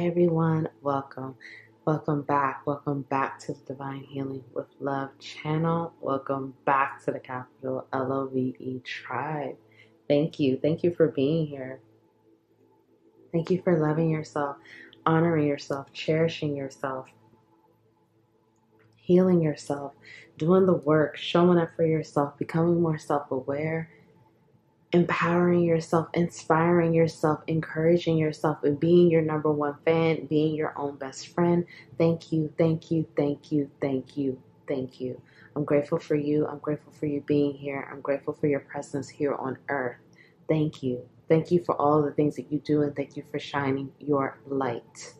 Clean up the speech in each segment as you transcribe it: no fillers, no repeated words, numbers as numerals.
Hi everyone, welcome. Welcome back. Welcome back to the Divine Healing with Love channel. Welcome back to the capital LOVE tribe. Thank you. Thank you for being here. Thank you for loving yourself, honoring yourself, cherishing yourself, healing yourself, doing the work, showing up for yourself, becoming more self-aware, empowering yourself, inspiring yourself, encouraging yourself, and being your number one fan, being your own best friend. Thank you, thank you, thank you, thank you, thank you. I'm grateful for you. I'm grateful for you being here. I'm grateful for your presence here on earth. Thank you. Thank you for all the things that you do, and thank you for shining your light.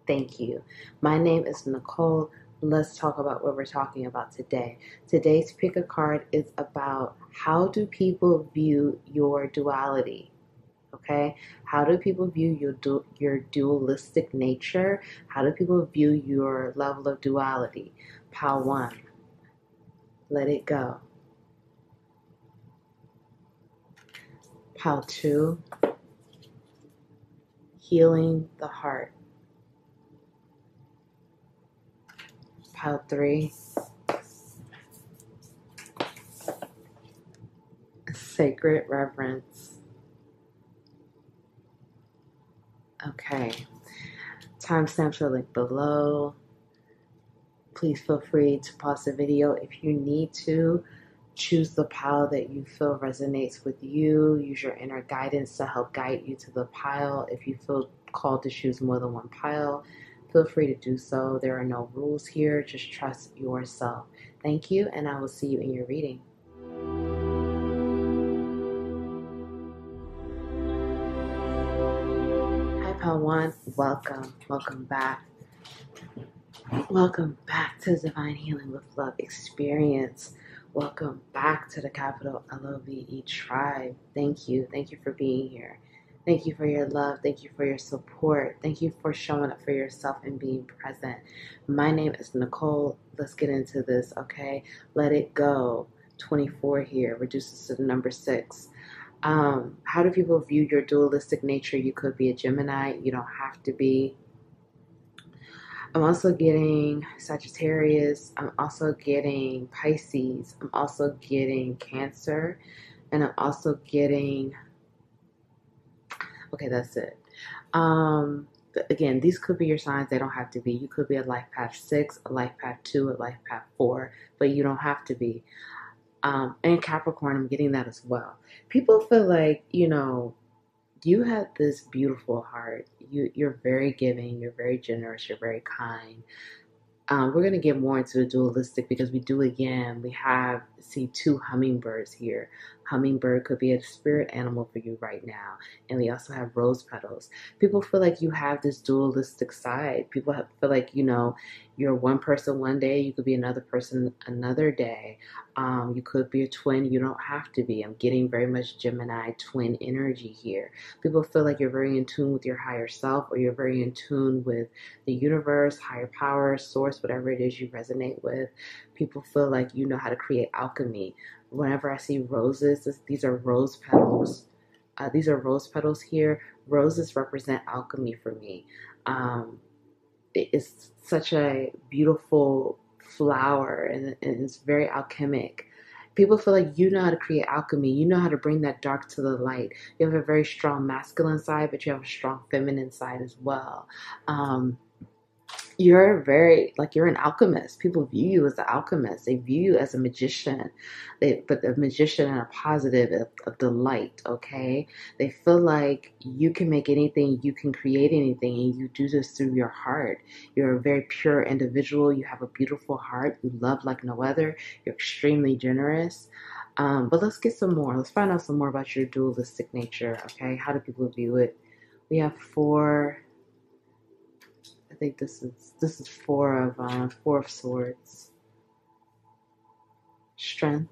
Thank you. My name is Nicole. Let's talk about what we're talking about today. Today's pick a card is about how do people view your duality? Okay? How do people view your dualistic nature? How do people view your level of duality? Pile 1. Let it go. Pile 2. Healing the heart. Pile 3. Sacred reverence. Okay. Timestamps are linked below. Please feel free to pause the video if you need to. Choose the pile that you feel resonates with you. Use your inner guidance to help guide you to the pile. If you feel called to choose more than one pile, feel free to do so. There are no rules here. Just trust yourself. Thank you, and I will see you in your reading. Hi, pile 1. Welcome. Welcome back. Welcome back to Divine Healing with Love experience. Welcome back to the capital LOVE tribe. Thank you. Thank you for being here. Thank you for your love. Thank you for your support. Thank you for showing up for yourself and being present. My name is Nicole. Let's get into this, okay? Let it go. 24 here reduces to the number 6. How do people view your dualistic nature? You could be a Gemini. You don't have to be. I'm also getting Sagittarius. I'm also getting Pisces. I'm also getting Cancer. And I'm also getting, okay, that's it. Again, these could be your signs. They don't have to be. You could be a life path 6, a life path 2, a life path 4, but you don't have to be. And Capricorn, I'm getting that as well. People feel like, you have this beautiful heart. You're very giving. You're very generous. You're very kind. We're going to get more into the dualistic because we see 2 hummingbirds here. Hummingbird could be a spirit animal for you right now. And we also have rose petals. People feel like you have this dualistic side. People feel like, you're one person one day. You could be another person another day. You could be a twin. You don't have to be. I'm getting very much Gemini twin energy here. People feel like you're very in tune with your higher self, or you're very in tune with the universe, higher power, source, whatever it is you resonate with. People feel like you know how to create alchemy. Whenever I see roses, these are rose petals. These are rose petals here. Roses represent alchemy for me. It's such a beautiful flower, and it's very alchemic. People feel like you know how to create alchemy. You know how to bring that dark to the light. You have a very strong masculine side, but you have a strong feminine side as well. You're an alchemist. People view you as an alchemist. They view you as a magician, but a magician in a positive of the light, okay? They feel like you can make anything, you can create anything, and you do this through your heart. You're a very pure individual. You have a beautiful heart. You love like no other. You're extremely generous. But let's get some more. Let's find out some more about your dualistic nature, okay? How do people view it? We have 4... I think this is 4 of Swords. Strength.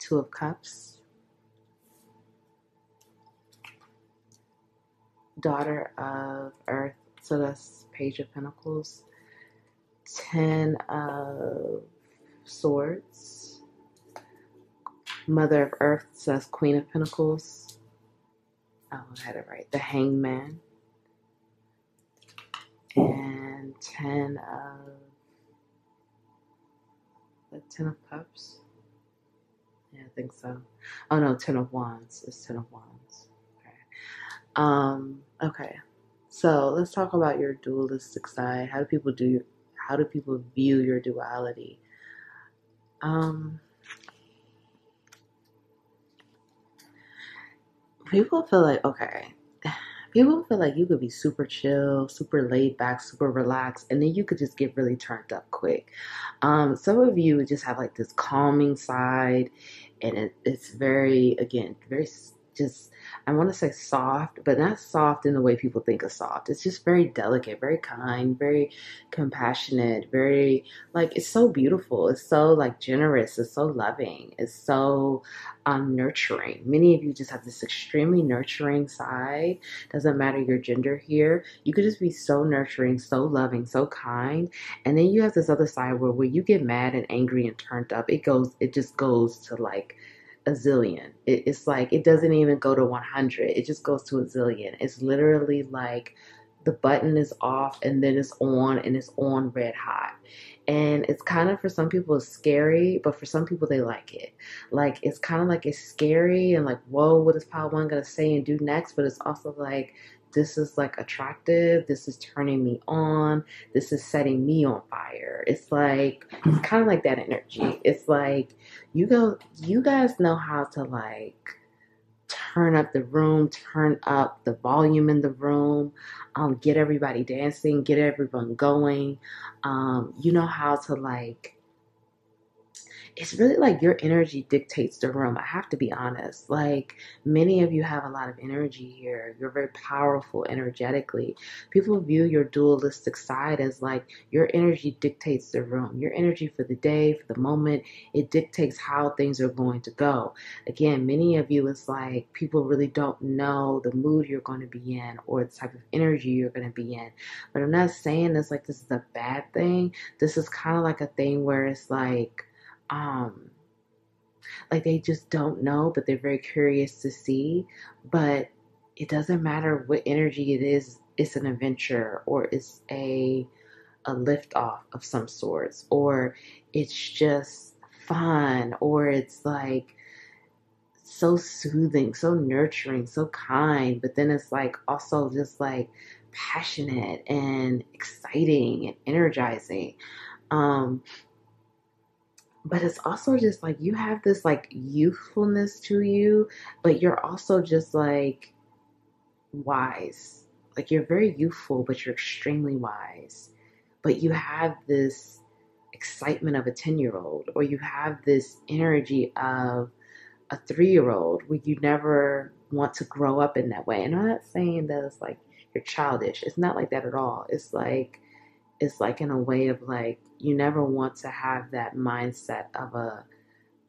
2 of Cups. Daughter of Earth. So that's Page of Pentacles. 10 of Swords. Mother of Earth. So that's Queen of Pentacles. Oh, I had it right. The Hangman. And 10 of Cups. Yeah, I think so. Oh no, 10 of Wands. It's 10 of Wands. Okay. So let's talk about your dualistic side. How do people view your duality? People feel like, okay, people feel like you could be super chill, super laid back, super relaxed, and then you could just get really turned up quick. Some of you just have like this calming side, and it's very, again, very just, I want to say soft, but not soft in the way people think of soft. It's just very delicate, very kind, very compassionate, very, like, it's so beautiful. It's so, like, generous. It's so loving. It's so nurturing. Many of you just have this extremely nurturing side. Doesn't matter your gender here. You could just be so nurturing, so loving, so kind. And then you have this other side where you get mad and angry and turned up, it just goes to like a zillion. It's like, it doesn't even go to 100. It just goes to a zillion. It's literally like the button is off and then it's on, and it's on red hot. And it's kind of, for some people it's scary, but for some people they like it. Like, it's kind of like, it's scary and like, whoa, what is Padawan gonna say and do next? But it's also like, this is like attractive, this is turning me on, this is setting me on fire. It's like, it's kind of like that energy. It's like, you guys know how to like turn up the room, turn up the volume in the room, get everybody dancing, get everyone going. You know how to like, it's really like your energy dictates the room. I have to be honest. Like, many of you have a lot of energy here. You're very powerful energetically. People view your dualistic side as like your energy dictates the room. Your energy for the day, for the moment, it dictates how things are going to go. Again, many of you, it's like people really don't know the mood you're going to be in or the type of energy you're going to be in. But I'm not saying this like this is a bad thing. This is kind of like a thing where it's like they just don't know, but they're very curious to see. But it doesn't matter what energy it is. It's an adventure, or it's a lift off of some sorts, or it's just fun, or it's like so soothing, so nurturing, so kind. But then it's like also just like passionate and exciting and energizing. But it's also just like you have this like youthfulness to you, but you're also just like wise. Like, you're very youthful, but you're extremely wise. But you have this excitement of a 10-year-old, or you have this energy of a 3-year-old where you never want to grow up in that way. And I'm not saying that it's like you're childish. It's not like that at all. It's like in a way of like, you never want to have that mindset of a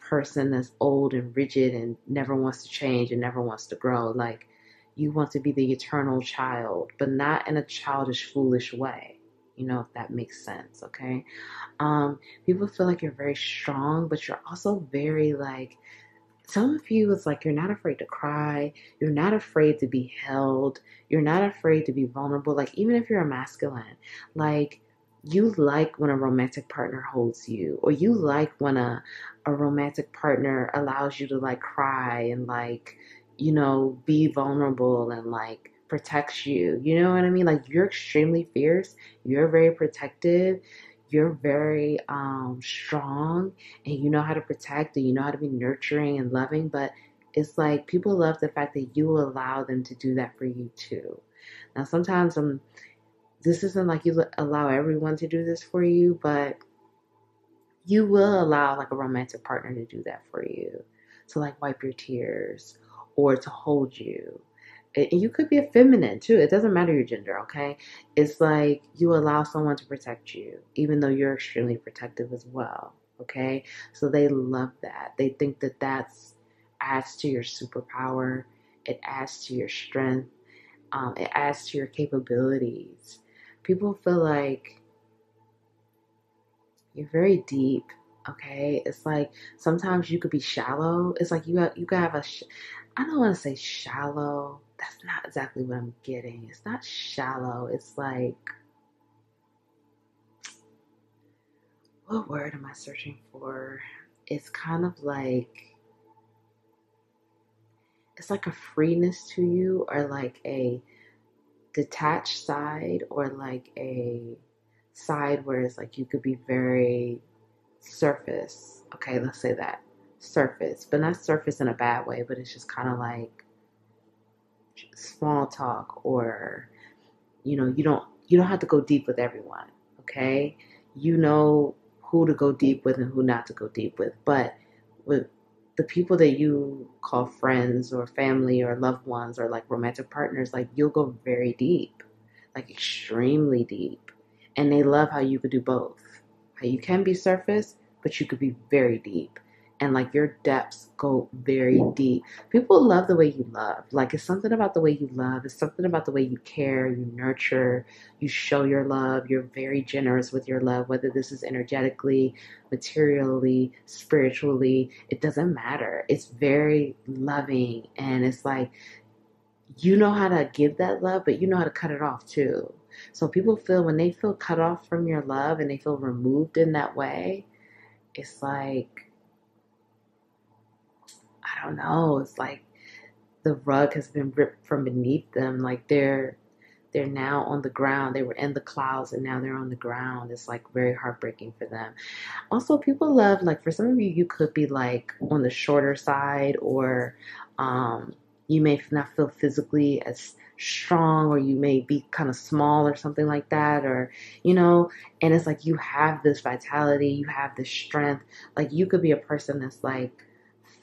person that's old and rigid and never wants to change and never wants to grow. Like, you want to be the eternal child, but not in a childish, foolish way. You know, if that makes sense, okay? People feel like you're very strong, but you're also very like, some of you, it's like you're not afraid to cry. You're not afraid to be held. You're not afraid to be vulnerable. Like, even if you're a masculine, like, you like when a romantic partner holds you, or you like when a romantic partner allows you to like cry and like, you know, be vulnerable and like protects you. You know what I mean? Like, you're extremely fierce. You're very protective. You're very strong, and you know how to protect, and you know how to be nurturing and loving. But it's like people love the fact that you allow them to do that for you too. Now, sometimes this isn't like you allow everyone to do this for you, but you will allow like a romantic partner to do that for you, to like wipe your tears or to hold you. And you could be a feminine too. It doesn't matter your gender, okay? It's like you allow someone to protect you, even though you're extremely protective as well, okay? So they love that. They think that that's adds to your superpower. It adds to your strength. It adds to your capabilities. People feel like you're very deep, okay? It's like sometimes you could be shallow. It's like you could have I don't want to say shallow. That's not exactly what I'm getting. It's not shallow. It's like, what word am I searching for? It's kind of like, it's like a freeness to you, or like a detached side, or like a side where it's like you could be very surface. Okay, let's say that. Surface, but not surface in a bad way, but it's just kind of like small talk, or you don't have to go deep with everyone, okay? You know who to go deep with and who not to go deep with, but with the people that you call friends or family or loved ones or like romantic partners, like you'll go very deep, like extremely deep. And they love how you could do both. How you can be surface, but you could be very deep. And like your depths go very deep. People love the way you love. Like it's something about the way you love. It's something about the way you care, you nurture, you show your love. You're very generous with your love, whether this is energetically, materially, spiritually. It doesn't matter. It's very loving. And it's like, you know how to give that love, but you know how to cut it off too. So people feel, when they feel cut off from your love and they feel removed in that way, it's like, I don't know, it's like the rug has been ripped from beneath them. Like they're now on the ground. They were in the clouds and now they're on the ground. It's like very heartbreaking for them. Also, people love, like for some of you, you could be like on the shorter side, or you may not feel physically as strong, or you may be kind of small or something like that, or and it's like you have this vitality, you have this strength. Like you could be a person that's like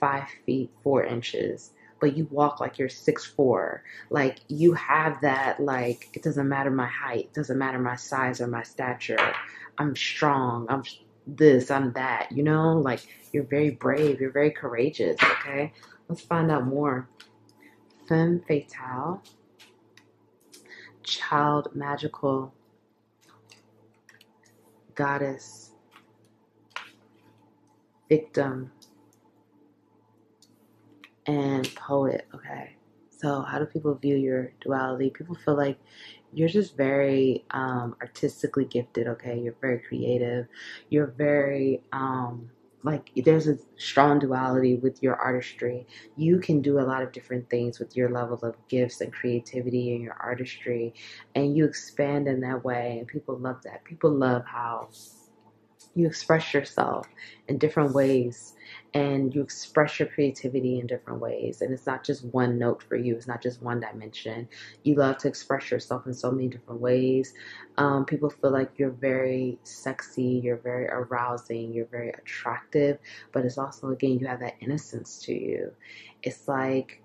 5 feet 4 inches, but you walk like you're 6'4". Like you have that, like it doesn't matter my height, it doesn't matter my size or my stature. I'm strong. I'm this, I'm that, like you're very brave, you're very courageous, okay? Let's find out more. Femme fatale, child magical, goddess, victim, and poet, okay? So how do people view your duality? People feel like you're just very artistically gifted, okay? You're very creative. You're very, like, there's a strong duality with your artistry. You can do a lot of different things with your level of gifts and creativity and your artistry, and you expand in that way, and people love that. People love how you express yourself in different ways, and you express your creativity in different ways, and it's not just one note for you, it's not just one dimension. You love to express yourself in so many different ways. People feel like you're very sexy, you're very arousing, you're very attractive, but it's also, again, you have that innocence to you. It's like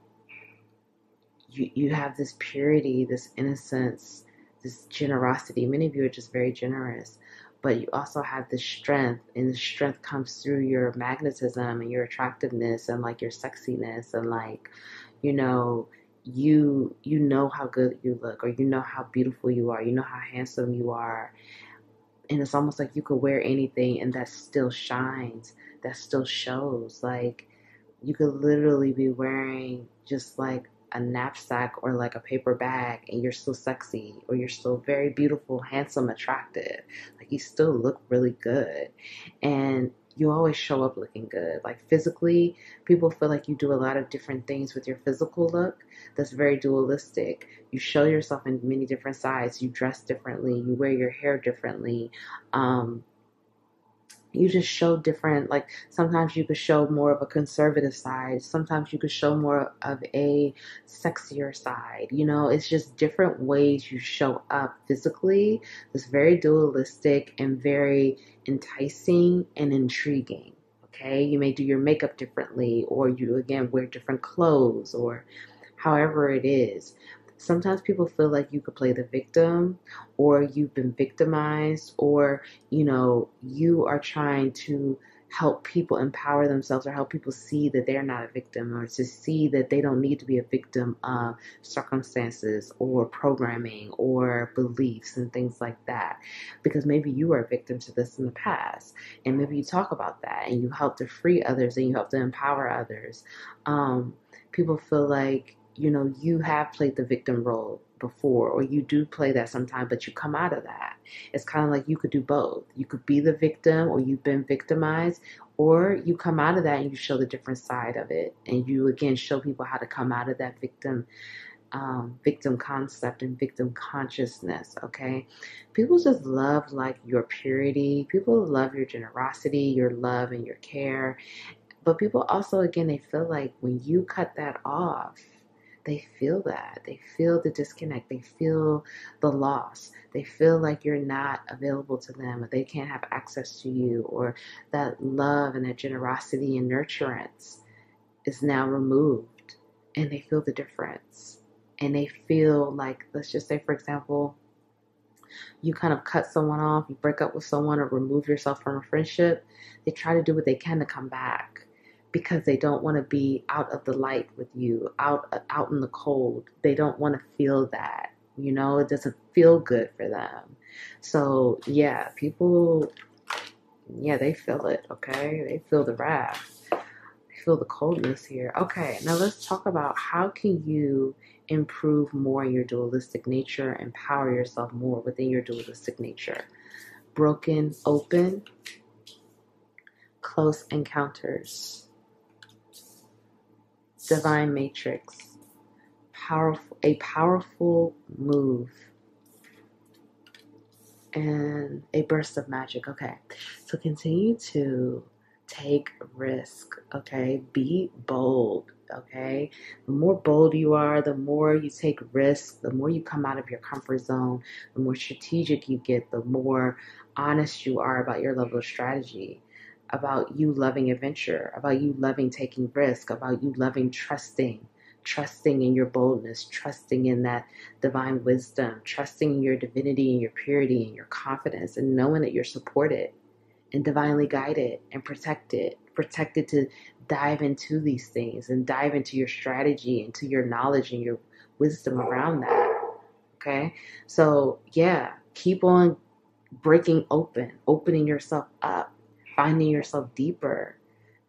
you have this purity, this innocence, this generosity. Many of you are just very generous, but you also have this strength, and the strength comes through your magnetism and your attractiveness and like your sexiness, and like, you know, you know how good you look, or you know how beautiful you are, you know how handsome you are, and it's almost like you could wear anything and that still shines, that still shows. Like you could literally be wearing just like a knapsack or like a paper bag, and you're still sexy, or you're still very beautiful, handsome, attractive. Like you still look really good, and you always show up looking good. Like physically, people feel like you do a lot of different things with your physical look that's very dualistic. You show yourself in many different sides. You dress differently. You wear your hair differently. Um, you just show different, like sometimes you could show more of a conservative side, sometimes you could show more of a sexier side. It's just different ways you show up physically. It's very dualistic and very enticing and intriguing. Okay, you may do your makeup differently, or you again wear different clothes, or however it is. Sometimes people feel like you could play the victim, or you've been victimized, or you are trying to help people empower themselves, or help people see that they're not a victim, or to see that they don't need to be a victim of circumstances or programming or beliefs and things like that. Because maybe you were a victim to this in the past, and maybe you talk about that and you help to free others and you help to empower others. People feel like, you have played the victim role before, or you do play that sometime, but you come out of that. It's kind of like you could do both. You could be the victim, or you've been victimized, or you come out of that and you show the different side of it, and you again show people how to come out of that victim concept and victim consciousness. Okay, people just love like your purity. People love your generosity, your love, and your care. But people also, again, they feel like when you cut that off, they feel that. They feel the disconnect. They feel the loss. They feel like you're not available to them, or they can't have access to you, or that love and that generosity and nurturance is now removed, and they feel the difference. And they feel like, let's just say, for example, you kind of cut someone off, you break up with someone, or remove yourself from a friendship. They try to do what they can to come back, because they don't want to be out of the light with you, out in the cold. They don't want to feel that. It doesn't feel good for them. So yeah, people, yeah, they feel it. Okay, they feel the wrath. They feel the coldness here. Okay, now let's talk about how can you improve more in your dualistic nature, empower yourself more within your dualistic nature. Broken open, close encounters. Divine matrix, a powerful move, and a burst of magic. Okay, so continue to take risk. Okay, be bold. Okay, the more bold you are, the more you take risks, the more you come out of your comfort zone, the more strategic you get, the more honest you are about your level of strategy, about you loving adventure, about you loving taking risk, about you loving trusting in your boldness, trusting in that divine wisdom, trusting in your divinity and your purity and your confidence, and knowing that you're supported and divinely guided and protected to dive into these things and dive into your strategy, into your knowledge and your wisdom around that. Okay, so yeah, keep on breaking open, opening yourself up, finding yourself deeper,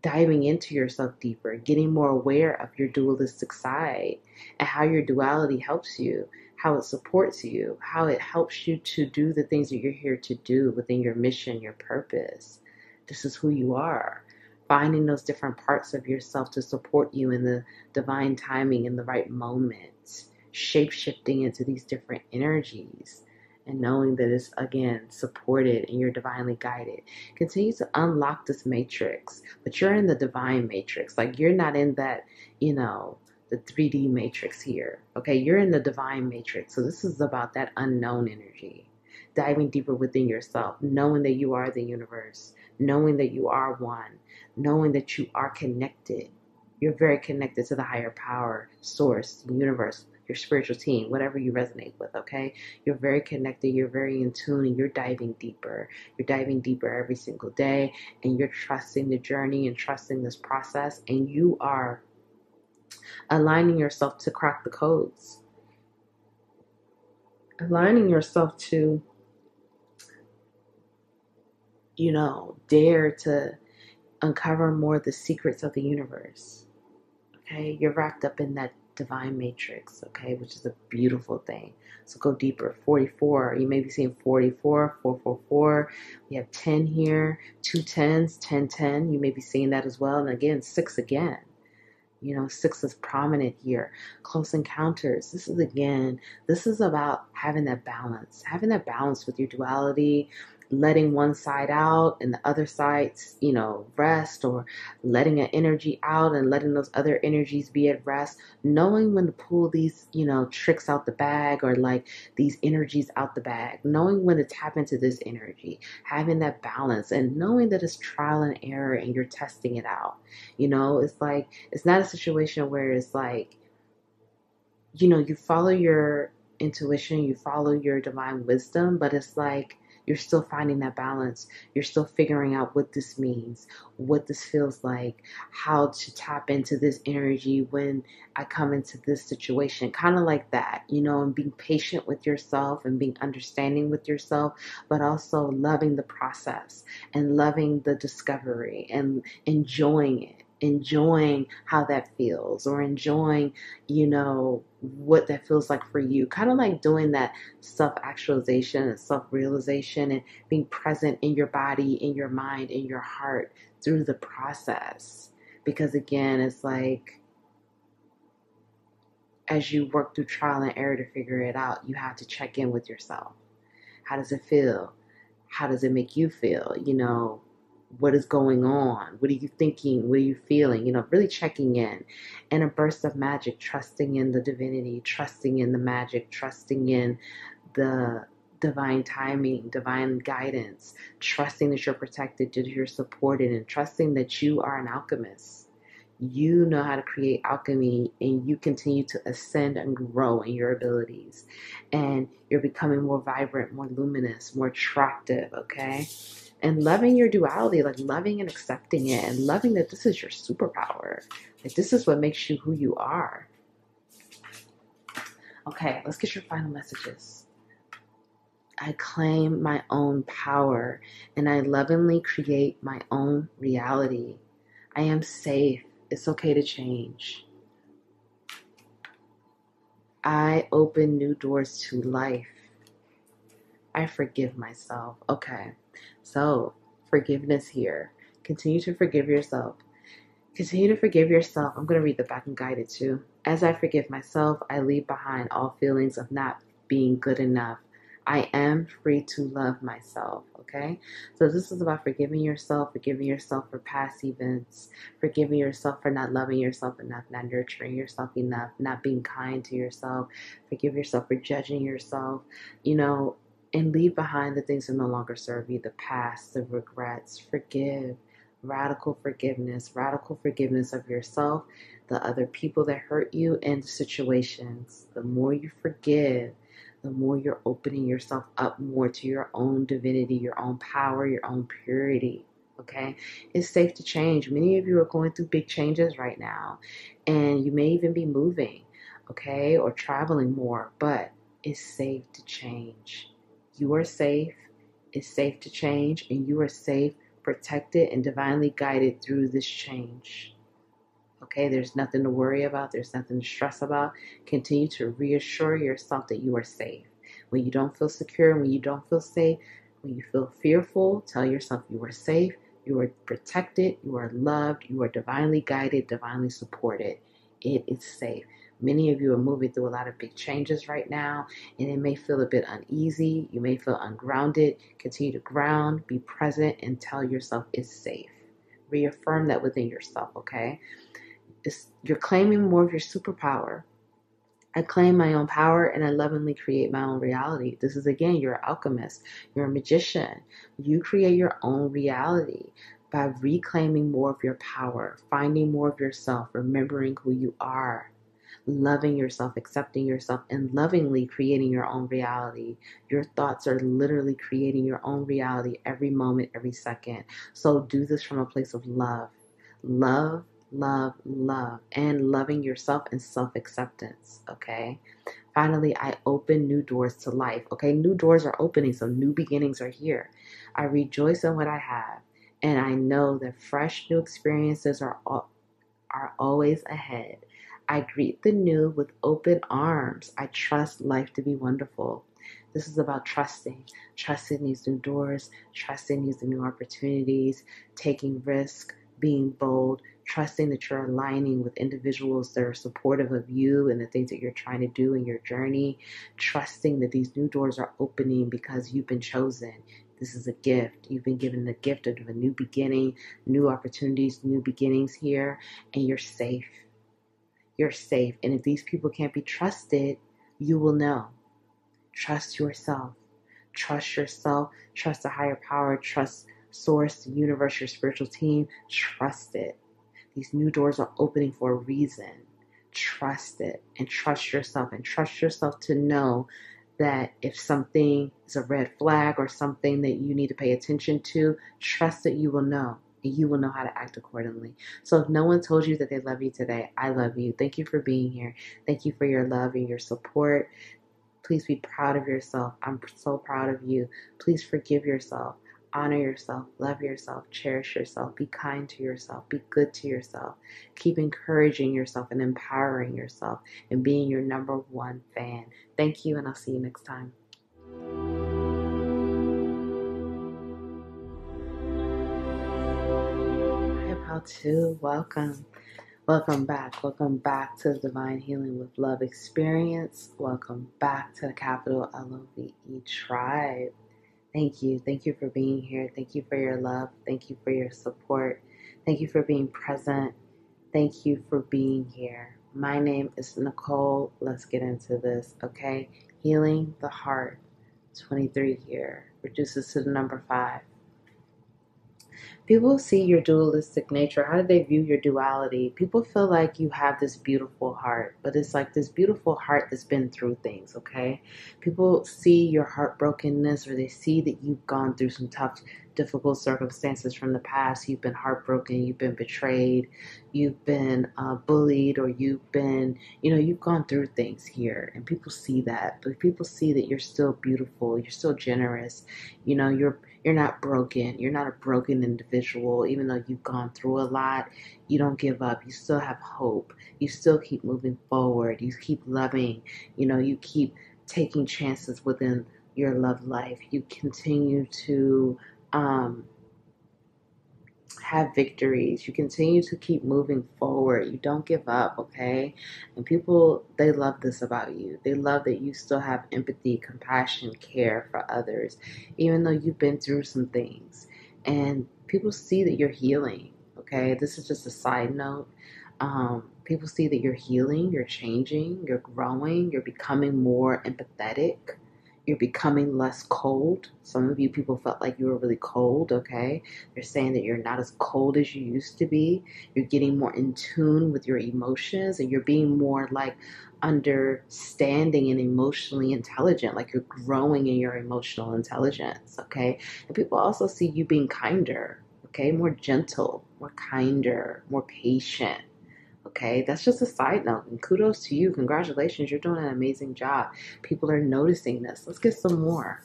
diving into yourself deeper, getting more aware of your dualistic side and how your duality helps you, how it supports you, how it helps you to do the things that you're here to do within your mission, your purpose. This is who you are. Finding those different parts of yourself to support you in the divine timing, in the right moment, shape-shifting into these different energies, and knowing that it's, again, supported and you're divinely guided. Continue to unlock this matrix, but you're in the divine matrix. Like, you're not in that, the 3D matrix here. Okay, you're in the divine matrix. So this is about that unknown energy, diving deeper within yourself, knowing that you are the universe, knowing that you are one, knowing that you are connected. You're very connected to the higher power, source, the universe, your spiritual team, whatever you resonate with, okay? You're very connected, you're very in tune, and you're diving deeper. You're diving deeper every single day, and you're trusting the journey and trusting this process, and you are aligning yourself to crack the codes. Aligning yourself to, dare to uncover more of the secrets of the universe. Okay, you're wrapped up in that divine matrix, okay, which is a beautiful thing. So go deeper. 44, you may be seeing 44, 444. We have 10 here, 2 10s, 10 10. You may be seeing that as well. And again, 6 again. 6 is prominent here. Close encounters. This is about having that balance with your duality, letting one side out and the other side, rest, or letting an energy out and letting those other energies be at rest, knowing when to pull these, tricks out the bag, or like these energies out the bag, knowing when to tap into this energy, having that balance, and knowing that it's trial and error and you're testing it out. It's like, it's not a situation where it's like, you follow your intuition, you follow your divine wisdom, but it's like You're still finding that balance. You're still figuring out what this means, what this feels like, how to tap into this energy when I come into this situation. Kind of like that, you know, and being patient with yourself and being understanding with yourself, but also loving the process and loving the discovery and enjoying it. Enjoying how that feels, or enjoying, you know, what that feels like for you. Kind of like doing that self-actualization and self-realization and being present in your body, in your mind, in your heart through the process. Because again, it's like, as you work through trial and error to figure it out, you have to check in with yourself. How does it feel? How does it make you feel? You know, what is going on? What are you thinking? What are you feeling? You know, really checking in. And a burst of magic, trusting in the divinity, trusting in the magic, trusting in the divine timing, divine guidance, trusting that you're protected, that you're supported, and trusting that you are an alchemist. You know how to create alchemy, and you continue to ascend and grow in your abilities. And you're becoming more vibrant, more luminous, more attractive, okay? And loving your duality, like loving and accepting it, and loving that this is your superpower. Like this is what makes you who you are. Okay, let's get your final messages. I claim my own power, and I lovingly create my own reality. I am safe. It's okay to change. I open new doors to life. I forgive myself. Okay, so forgiveness here. Continue to forgive yourself. Continue to forgive yourself. I'm going to read the back and guide it too. As I forgive myself, I leave behind all feelings of not being good enough. I am free to love myself, okay? So this is about forgiving yourself for past events, forgiving yourself for not loving yourself enough, not nurturing yourself enough, not being kind to yourself, forgive yourself for judging yourself, you know, and leave behind the things that no longer serve you, the past, the regrets. Forgive. Radical forgiveness of yourself, the other people that hurt you, and the situations. The more you forgive, the more you're opening yourself up more to your own divinity, your own power, your own purity. Okay? It's safe to change. Many of you are going through big changes right now, and you may even be moving, okay, or traveling more, but it's safe to change. You are safe. It's safe to change, and you are safe, protected, and divinely guided through this change. Okay, there's nothing to worry about. There's nothing to stress about. Continue to reassure yourself that you are safe. When you don't feel secure, when you don't feel safe, when you feel fearful, tell yourself you are safe, you are protected, you are loved, you are divinely guided, divinely supported. It is safe. Many of you are moving through a lot of big changes right now, and it may feel a bit uneasy. You may feel ungrounded. Continue to ground, be present, and tell yourself it's safe. Reaffirm that within yourself, okay? You're claiming more of your superpower. I claim my own power, and I lovingly create my own reality. This is, again, you're an alchemist. You're a magician. You create your own reality by reclaiming more of your power, finding more of yourself, remembering who you are, loving yourself, accepting yourself, and lovingly creating your own reality. Your thoughts are literally creating your own reality every moment, every second. So do this from a place of love. Love, love, love, and loving yourself and self-acceptance, okay? Finally, I open new doors to life, okay? New doors are opening, so new beginnings are here. I rejoice in what I have, and I know that fresh new experiences are always ahead. I greet the new with open arms. I trust life to be wonderful. This is about trusting these new doors, trusting these new opportunities, taking risk, being bold, trusting that you're aligning with individuals that are supportive of you and the things that you're trying to do in your journey, trusting that these new doors are opening because you've been chosen. This is a gift. You've been given the gift of a new beginning, new opportunities, new beginnings here, and you're safe. You're safe. And if these people can't be trusted, you will know. Trust yourself. Trust yourself. Trust the higher power. Trust source, the universe, your spiritual team. Trust it. These new doors are opening for a reason. Trust it and trust yourself to know that if something is a red flag or something that you need to pay attention to, trust that you will know. And you will know how to act accordingly. So if no one told you that they love you today, I love you. Thank you for being here. Thank you for your love and your support. Please be proud of yourself. I'm so proud of you. Please forgive yourself. Honor yourself. Love yourself. Cherish yourself. Be kind to yourself. Be good to yourself. Keep encouraging yourself and empowering yourself and being your number one fan. Thank you, and I'll see you next time. Hi, how to? Welcome. Welcome back. Welcome back to the Divine Healing with Love experience. Welcome back to the capital LOVE tribe. Thank you. Thank you for being here. Thank you for your love. Thank you for your support. Thank you for being present. Thank you for being here. My name is Nicole. Let's get into this, okay? Healing the heart, 23 here, reduces to the number 5. People see your dualistic nature. How do they view your duality? People feel like you have this beautiful heart, but it's like this beautiful heart that's been through things, okay? People see your heartbrokenness, or they see that you've gone through some tough, difficult circumstances from the past. You've been heartbroken, you've been betrayed, you've been bullied, or you've been, you've gone through things here, and people see that. But people see that you're still beautiful, you're still generous, you're not broken. You're not a broken individual. Even though you've gone through a lot, you don't give up. You still have hope. You still keep moving forward. You keep loving. You keep taking chances within your love life. You continue to have victories. You continue to keep moving forward. You don't give up, okay? And people, they love this about you. They love that you still have empathy, compassion, care for others, even though you've been through some things. And people see that you're healing, okay? This is just a side note. People see that you're healing, you're changing, you're growing, you're becoming more empathetic. You're becoming less cold. Some of you people felt like you were really cold, okay? They're saying that you're not as cold as you used to be. You're getting more in tune with your emotions, and you're being more like understanding and emotionally intelligent, like you're growing in your emotional intelligence, okay? And people also see you being kinder, okay? More gentle, more kinder, more patient. Okay, that's just a side note. And kudos to you. Congratulations. You're doing an amazing job. People are noticing this. Let's get some more.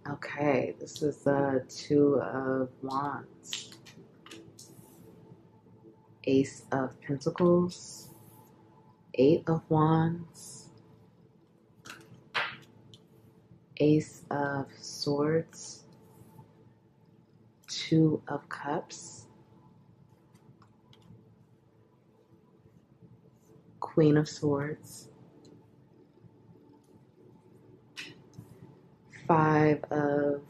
Okay, this is the 2 of Wands. Ace of Pentacles. 8 of Wands. Ace of Swords. 2 of Cups. Queen of Swords, 5 of,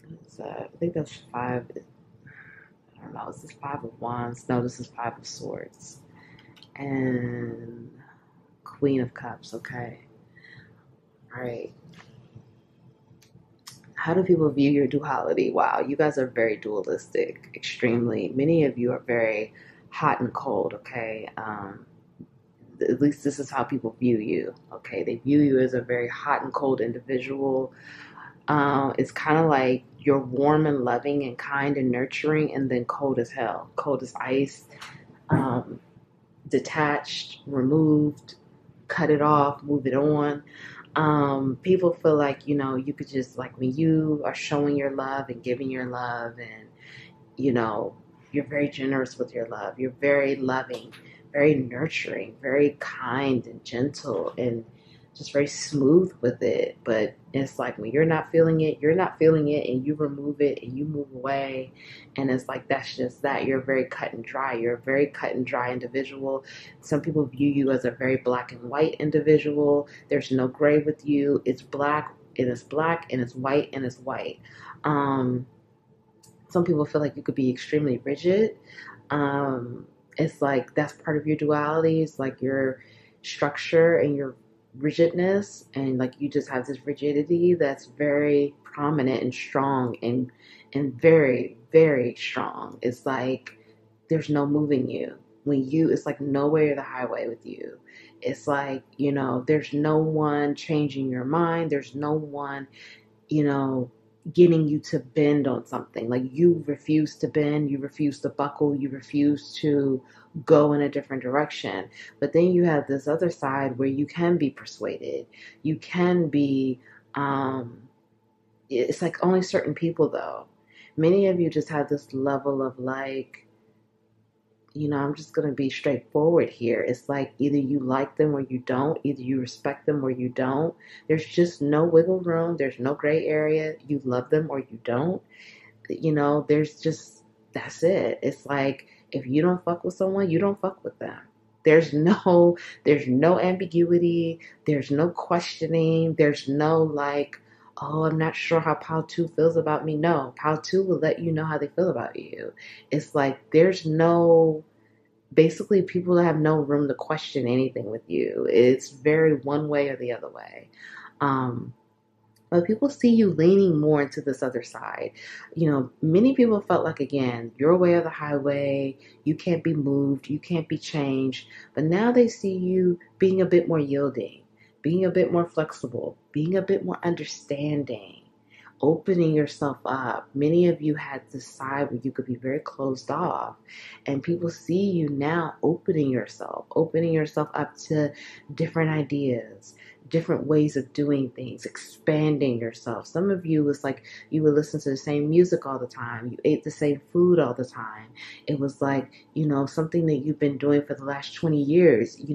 what's that? I think that's 5, I don't know, is this 5 of Wands? No, this is 5 of Swords, and Queen of Cups, okay. All right. How do people view your duality? Wow, you guys are very dualistic, extremely. Many of you are very hot and cold, okay? At least this is how people view you, okay? They view you as a very hot and cold individual. It's kind of like you're warm and loving and kind and nurturing, and then cold as hell, cold as ice, detached, removed, cut it off, move it on. People feel like, you could just, like, when you are showing your love and giving your love, and, you're very generous with your love. You're very loving, very nurturing, very kind and gentle, and just very smooth with it. But it's like when you're not feeling it, and you remove it and you move away. And it's like, that's just that. You're very cut and dry. You're a very cut and dry individual. Some people view you as a very black and white individual. There's no gray with you. It's black, and it's black, and it's white, and it's white. Some people feel like you could be extremely rigid. It's like that's part of your duality. It's like your structure and your rigidness, and like you just have this rigidity that's very prominent and strong, and very, very strong. It's like there's no moving you. it's like no way or the highway with you. It's like, there's no one changing your mind. There's no one, getting you to bend on something. Like, you refuse to bend, you refuse to buckle, you refuse to go in a different direction. But then you have this other side where you can be persuaded. You can be, it's like only certain people though. Many of you just have this level of like, I'm just going to be straightforward here. It's like either you like them or you don't. Either you respect them or you don't. There's just no wiggle room. There's no gray area. You love them or you don't. There's just, that's it. It's like, if you don't fuck with someone, you don't fuck with them. There's no ambiguity. There's no questioning. There's no like, oh, I'm not sure how Pal 2 feels about me. No, Pal 2 will let you know how they feel about you. It's like, basically people have no room to question anything with you. It's very one way or the other way. But people see you leaning more into this other side. Many people felt like, again, your way or the highway, you can't be moved, you can't be changed. But now they see you being a bit more yielding, being a bit more flexible, being a bit more understanding, opening yourself up. Many of you had this side where you could be very closed off, and people see you now opening yourself up to different ideas, different ways of doing things, expanding yourself. Some of you, it's like you would listen to the same music all the time. You ate the same food all the time. It was like, something that you've been doing for the last 20 years. You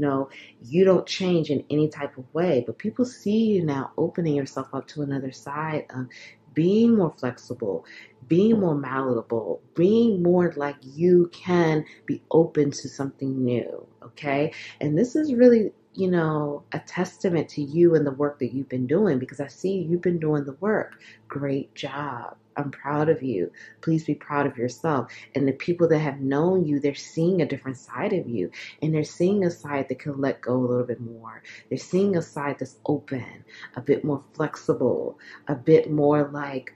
don't change in any type of way, but people see you now opening yourself up to another side of being more flexible, being more malleable, being more like you can be open to something new, okay? And this is really, a testament to you and the work that you've been doing, because I see you've been doing the work. Great job. I'm proud of you. Please be proud of yourself. And the people that have known you, they're seeing a different side of you, and they're seeing a side that can let go a little bit more. They're seeing a side that's open, a bit more flexible, a bit more like,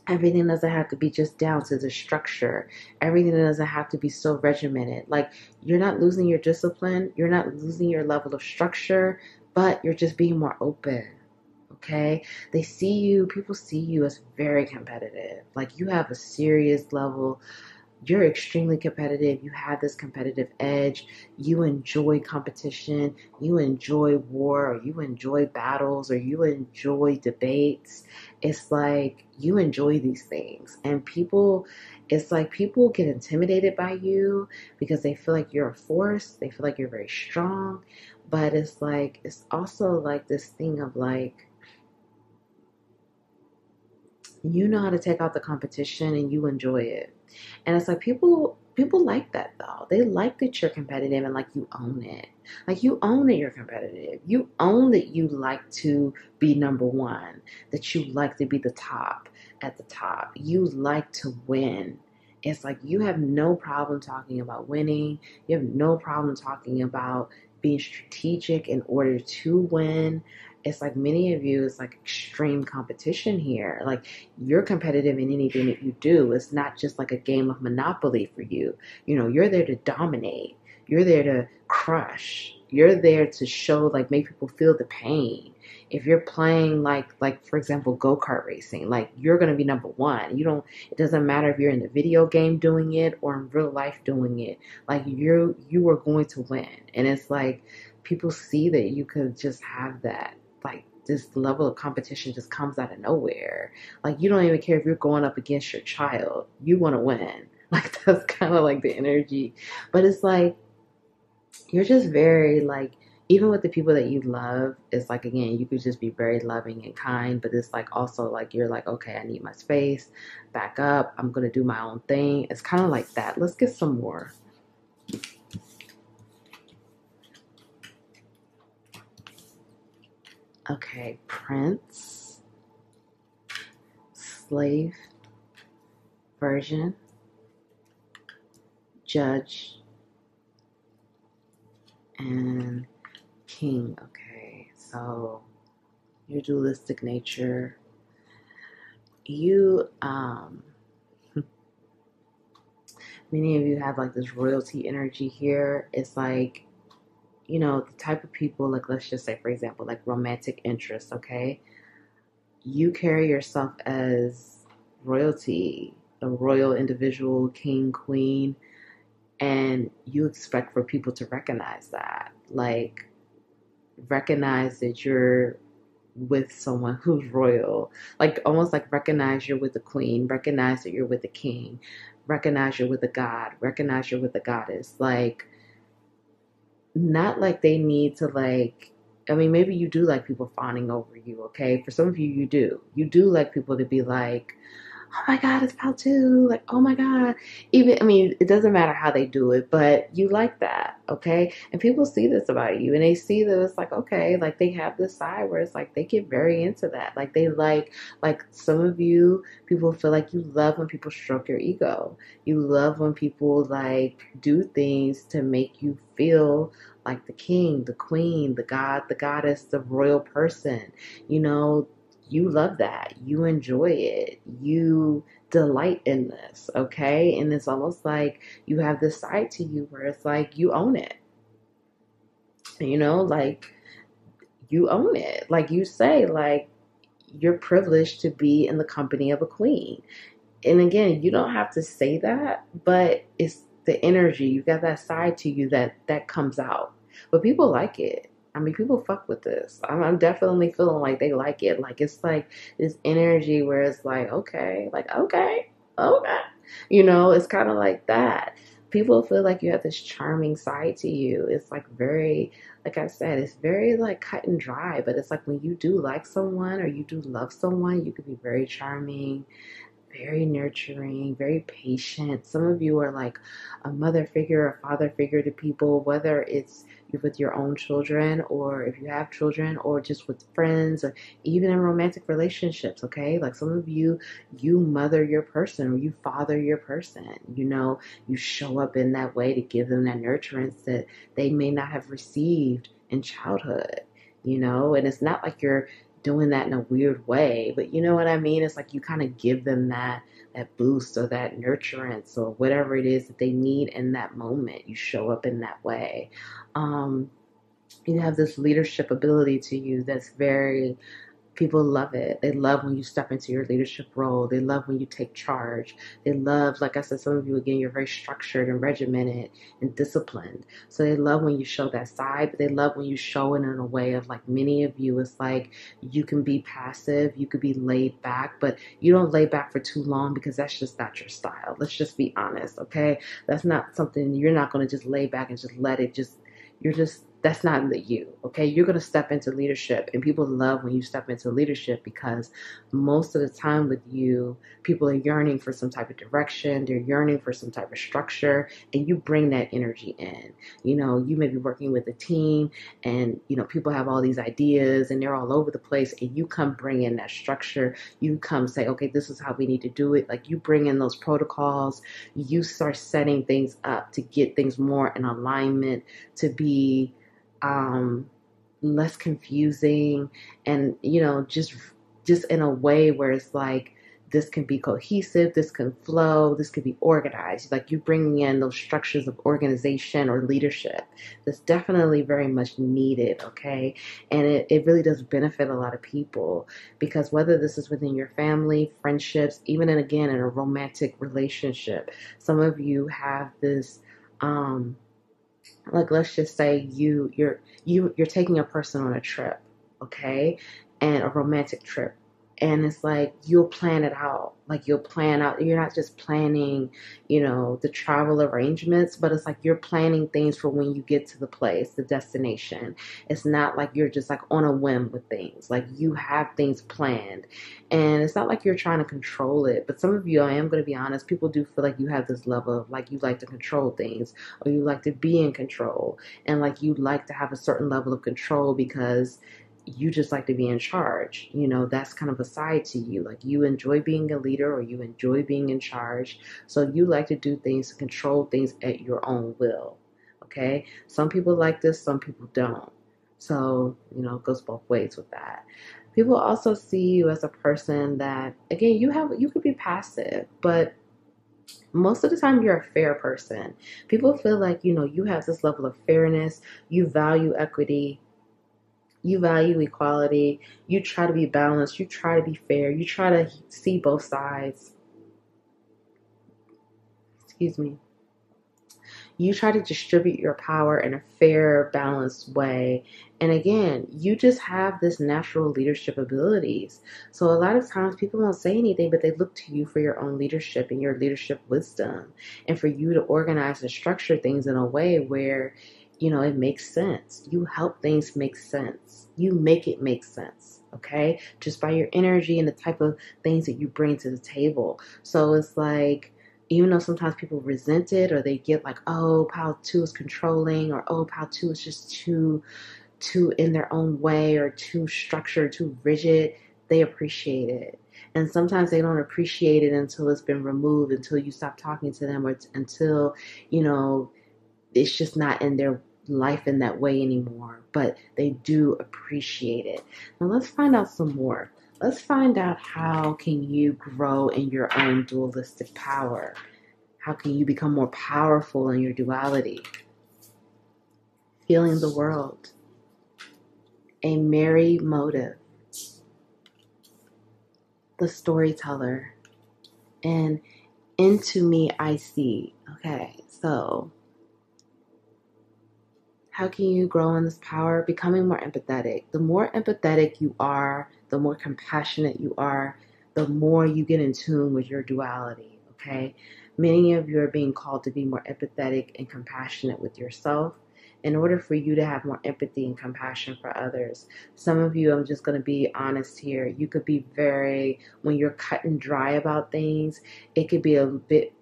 everything doesn't have to be just down to the structure. Everything doesn't have to be so regimented. Like, you're not losing your discipline. You're not losing your level of structure, but you're just being more open. Okay? People see you as very competitive. Like, you have a serious level. You're extremely competitive. You have this competitive edge. You enjoy competition. You enjoy war, or you enjoy battles, or you enjoy debates. It's like you enjoy these things. And it's like people get intimidated by you because they feel like you're a force. They feel like you're very strong. But it's like, it's also like this thing of like, you know how to take out the competition and you enjoy it. And it's like people like that though. They like that you're competitive and like you own it. Like, you own that you're competitive. You own that you like to be number one, that you like to be the top at the top. You like to win. It's like you have no problem talking about winning. You have no problem talking about being strategic in order to win. It's like many of you, it's like extreme competition here. Like, you're competitive in anything that you do. It's not just like a game of Monopoly for you. You're there to dominate. You're there to crush. You're there to show, like, make people feel the pain. If you're playing like for example, go-kart racing, like, you're going to be number one. It doesn't matter if you're in the video game doing it or in real life doing it. Like, you are going to win. And it's like, people see that you could just have that. Like, this level of competition just comes out of nowhere. Like, you don't even care if you're going up against your child. You want to win. Like, that's kind of like the energy. But it's like, you're just very like, even with the people that you love, it's like, again, you could just be very loving and kind, but it's like also like, you're like, okay, I need my space, back up, I'm going to do my own thing. It's kind of like that. Let's get some more. Okay, Prince, Slave, Virgin, Judge, and King. Okay, so your dualistic nature, you Many of you have like this royalty energy here. It's like, the type of people, like, let's just say, for example, like romantic interest, okay? You carry yourself as royalty, a royal individual, king, queen, and you expect for people to recognize that. Like, recognize that you're with someone who's royal. Like, almost like recognize you're with the queen, recognize that you're with the king, recognize you're with the god, recognize you're with the goddess. Like, not like they need to, like, I mean, maybe you do like people fawning over you, okay? For some of you, you do. You do like people to be like, oh my God, it's about to, like, oh my God. Even, I mean, it doesn't matter how they do it, but you like that, okay? And people see this about you, and they see that it's like, okay, like they have this side where it's like they get very into that. Like they like some of you, people feel like you love when people stroke your ego. You love when people like do things to make you feel like the king, the queen, the god, the goddess, the royal person, you know, you love that. You enjoy it. You delight in this, okay? And it's almost like you have this side to you where it's like you own it. Like you own it. Like you say, like you're privileged to be in the company of a queen. And again, you don't have to say that, but it's the energy. You got that side to you that comes out. But people like it. I mean, people fuck with this. I'm definitely feeling like they like it. Like it's like this energy where it's like okay, okay. It's kind of like that. People feel like you have this charming side to you. It's like very, like I said, it's very like cut and dry. But it's like when you do like someone or you do love someone, you can be very charming, very nurturing, very patient. Some of you are like a mother figure, a father figure to people, whether it's you're with your own children or if you have children or just with friends or even in romantic relationships, okay? Like some of you, you mother your person or you father your person. You show up in that way to give them that nurturance that they may not have received in childhood, and it's not like you're doing that in a weird way, but you know what I mean? It's like you kind of give them that boost or that nurturance or whatever it is that they need in that moment. You show up in that way. Um, you have this leadership ability to you that's very, people love it. They love when you step into your leadership role. They love when you take charge. They love, like I said, some of you, again, you're very structured and regimented and disciplined. So they love when you show that side, but they love when you show it in a way of, like, many of you, it's like you can be passive, you could be laid back, but you don't lay back for too long because that's just not your style. Let's just be honest, okay? That's not something, you're not going to just lay back and just let it just, you're just, that's not you, okay? You're going to step into leadership, and people love when you step into leadership because most of the time with you, people are yearning for some type of direction, they're yearning for some type of structure, and you bring that energy in. You may be working with a team, and people have all these ideas, and they're all over the place, and you come bring in that structure. You come say, okay, this is how we need to do it. Like, you bring in those protocols, you start setting things up to get things more in alignment, to be less confusing, and just in a way where it's like this can be cohesive, this can flow, this can be organized. Like, you bringing in those structures of organization or leadership, that's definitely very much needed, okay? And it really does benefit a lot of people, because whether this is within your family, friendships, even, and again, in a romantic relationship, some of you have this like, let's just say you're taking a person on a trip, okay, and a romantic trip, and it's like you'll plan it out. Like, you'll plan out, you're not just planning the travel arrangements, but it's like you're planning things for when you get to the place, the destination. It's not like you're just like on a whim with things. Like, you have things planned, and it's not like you're trying to control it. But some of you, I am going to be honest, people do feel like you have this level of, like, you like to control things, or you like to be in control, and like you like to have a certain level of control because you just like to be in charge. That's kind of a side to you. Like, you enjoy being a leader, or you enjoy being in charge. So you like to do things, control things at your own will. Okay. Some people like this, some people don't. So, it goes both ways with that. People also see you as a person that, again, you could be passive, but Most of the time, you're a fair person. People feel like, you have this level of fairness, you value equity, you value equality, you try to be balanced, you try to be fair, you try to see both sides. Excuse me. You try to distribute your power in a fair, balanced way. And again, you just have this natural leadership abilities. So a lot of times people don't say anything, but they look to you for your own leadership and your leadership wisdom, and for you to organize and structure things in a way where, it makes sense. You help things make sense. You make it make sense. Okay. Just by your energy and the type of things that you bring to the table. So it's like, even though sometimes people resent it, or they get like, oh, Pal 2 is controlling, or oh, Pal 2 is just too in their own way, or too structured, too rigid, they appreciate it. And sometimes they don't appreciate it until it's been removed, until you stop talking to them, or until, it's just not in their life in that way anymore. But they do appreciate it. Now let's find out some more. Let's find out, how can you grow in your own dualistic power? How can you become more powerful in your duality? Feeling the world. A merry motive. The storyteller. And into me I see. Okay, so how can you grow in this power? Becoming more empathetic. The more empathetic you are, the more compassionate you are, the more you get in tune with your duality, okay? Many of you are being called to be more empathetic and compassionate with yourself in order for you to have more empathy and compassion for others. Some of you, I'm just going to be honest here, you could be when you're cut and dry about things, it could be a bit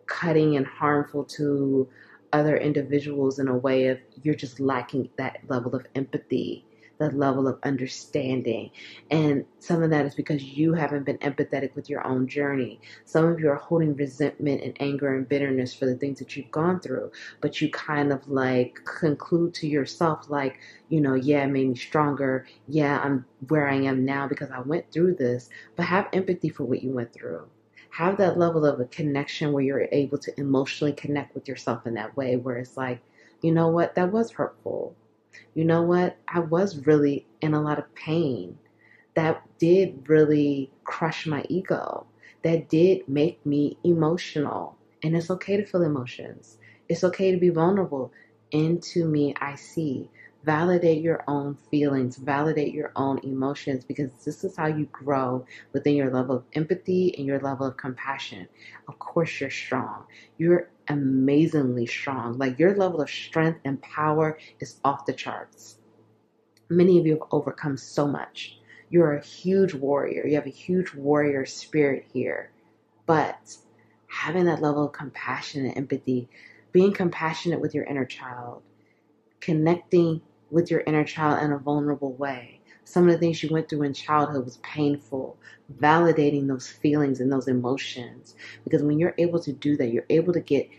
cutting and harmful to other individuals in a way of, you're just lacking that level of empathy, that level of understanding. And some of that is because you haven't been empathetic with your own journey. Some of you are holding resentment and anger and bitterness for the things that you've gone through, but you kind of like conclude to yourself like, yeah, it made me stronger. Yeah, I'm where I am now because I went through this. But have empathy for what you went through. Have that level of a connection where you're able to emotionally connect with yourself in that way, where it's like, you know what, that was hurtful. You know what, I was really in a lot of pain. That did really crush my ego. That did make me emotional. And it's okay to feel emotions. It's okay to be vulnerable. Into me, I see. Validate your own feelings, validate your own emotions, because this is how you grow within your level of empathy and your level of compassion. Of course, you're strong. You're amazingly strong. Like, your level of strength and power is off the charts. Many of you have overcome so much. You're a huge warrior. You have a huge warrior spirit here. But having that level of compassion and empathy, being compassionate with your inner child, connecting with your inner child in a vulnerable way. Some of the things you went through in childhood was painful. Validating those feelings and those emotions. Because when you're able to do that, you're able to get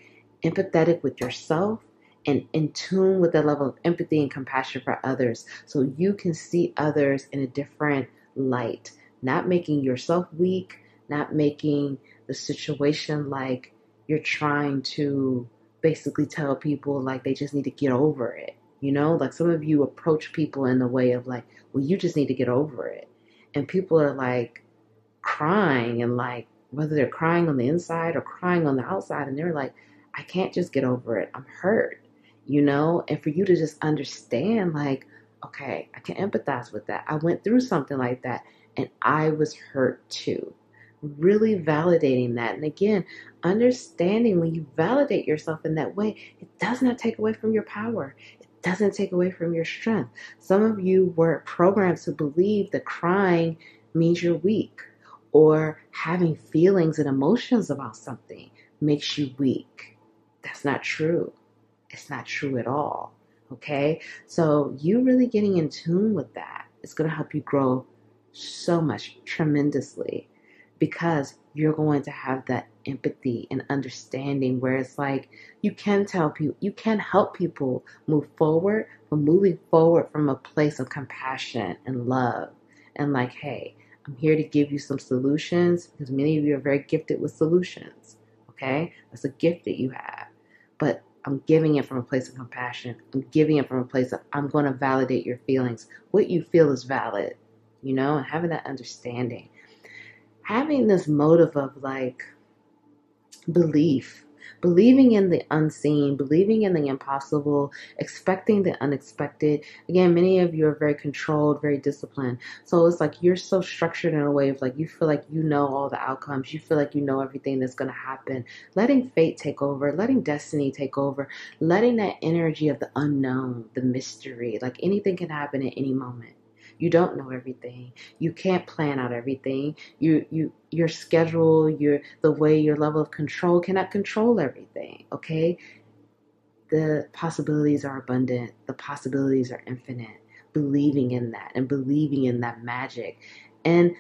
empathetic with yourself and in tune with that level of empathy and compassion for others, so you can see others in a different light. Not making yourself weak, not making the situation like you're trying to basically tell people like they just need to get over it. Like some of you approach people in the way of like, well, you just need to get over it. And people are like crying, and like, whether they're crying on the inside or crying on the outside, and they're like, I can't just get over it. I'm hurt, and for you to just understand like, okay, I can empathize with that. I went through something like that and I was hurt too. Really validating that. And again, understanding when you validate yourself in that way, it does not take away from your power. It doesn't take away from your strength. Some of you were programmed to believe that crying means you're weak, or having feelings and emotions about something makes you weak. That's not true. It's not true at all. Okay? So you really getting in tune with that is going to help you grow so much, tremendously, because you're going to have that empathy and understanding where it's like, you can tell people, you can help people move forward, but moving forward from a place of compassion and love, and like, hey, I'm here to give you some solutions, because many of you are very gifted with solutions. okay? That's a gift that you have. But I'm giving it from a place of compassion. I'm giving it from a place of, I'm going to validate your feelings. What you feel is valid, you know, and having that understanding. Having this motive of like believing in the unseen, believing in the impossible, expecting the unexpected. Again, many of you are very controlled, very disciplined. So it's like you're so structured in a way of like you feel like you know all the outcomes. You feel like you know everything that's going to happen. Letting fate take over, letting destiny take over, letting that energy of the unknown, the mystery, like anything can happen at any moment. You don't know everything. You can't plan out everything. Your schedule, the way your level of control cannot control everything. Okay, the possibilities are abundant. The possibilities are infinite. Believing in that and believing in that magic, and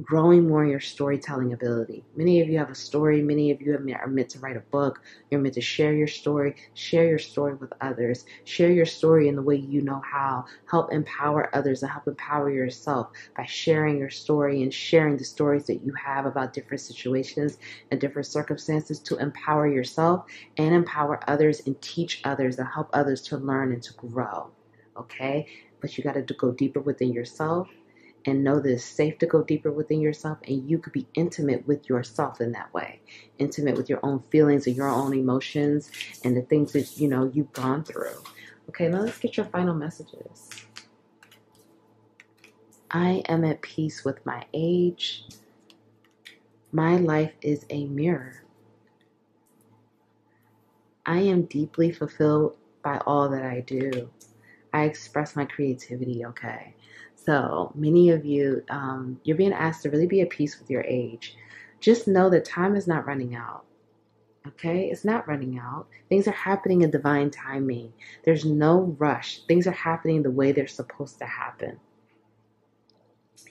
growing more in your storytelling ability. Many of you have a story. Many of you are meant to write a book. You're meant to share your story with others. Share your story in the way you know how. Help empower others and help empower yourself by sharing your story and sharing the stories that you have about different situations and different circumstances to empower yourself and empower others and teach others and help others to learn and to grow. Okay? But you got to go deeper within yourself. And know that it's safe to go deeper within yourself, and you could be intimate with yourself in that way. Intimate with your own feelings and your own emotions and the things that, you know, you've gone through. Okay, now let's get your final messages. I am at peace with my age. My life is a mirror. I am deeply fulfilled by all that I do. I express my creativity, okay? So many of you, you're being asked to really be at peace with your age. Just know that time is not running out, okay? It's not running out. Things are happening in divine timing. There's no rush. Things are happening the way they're supposed to happen.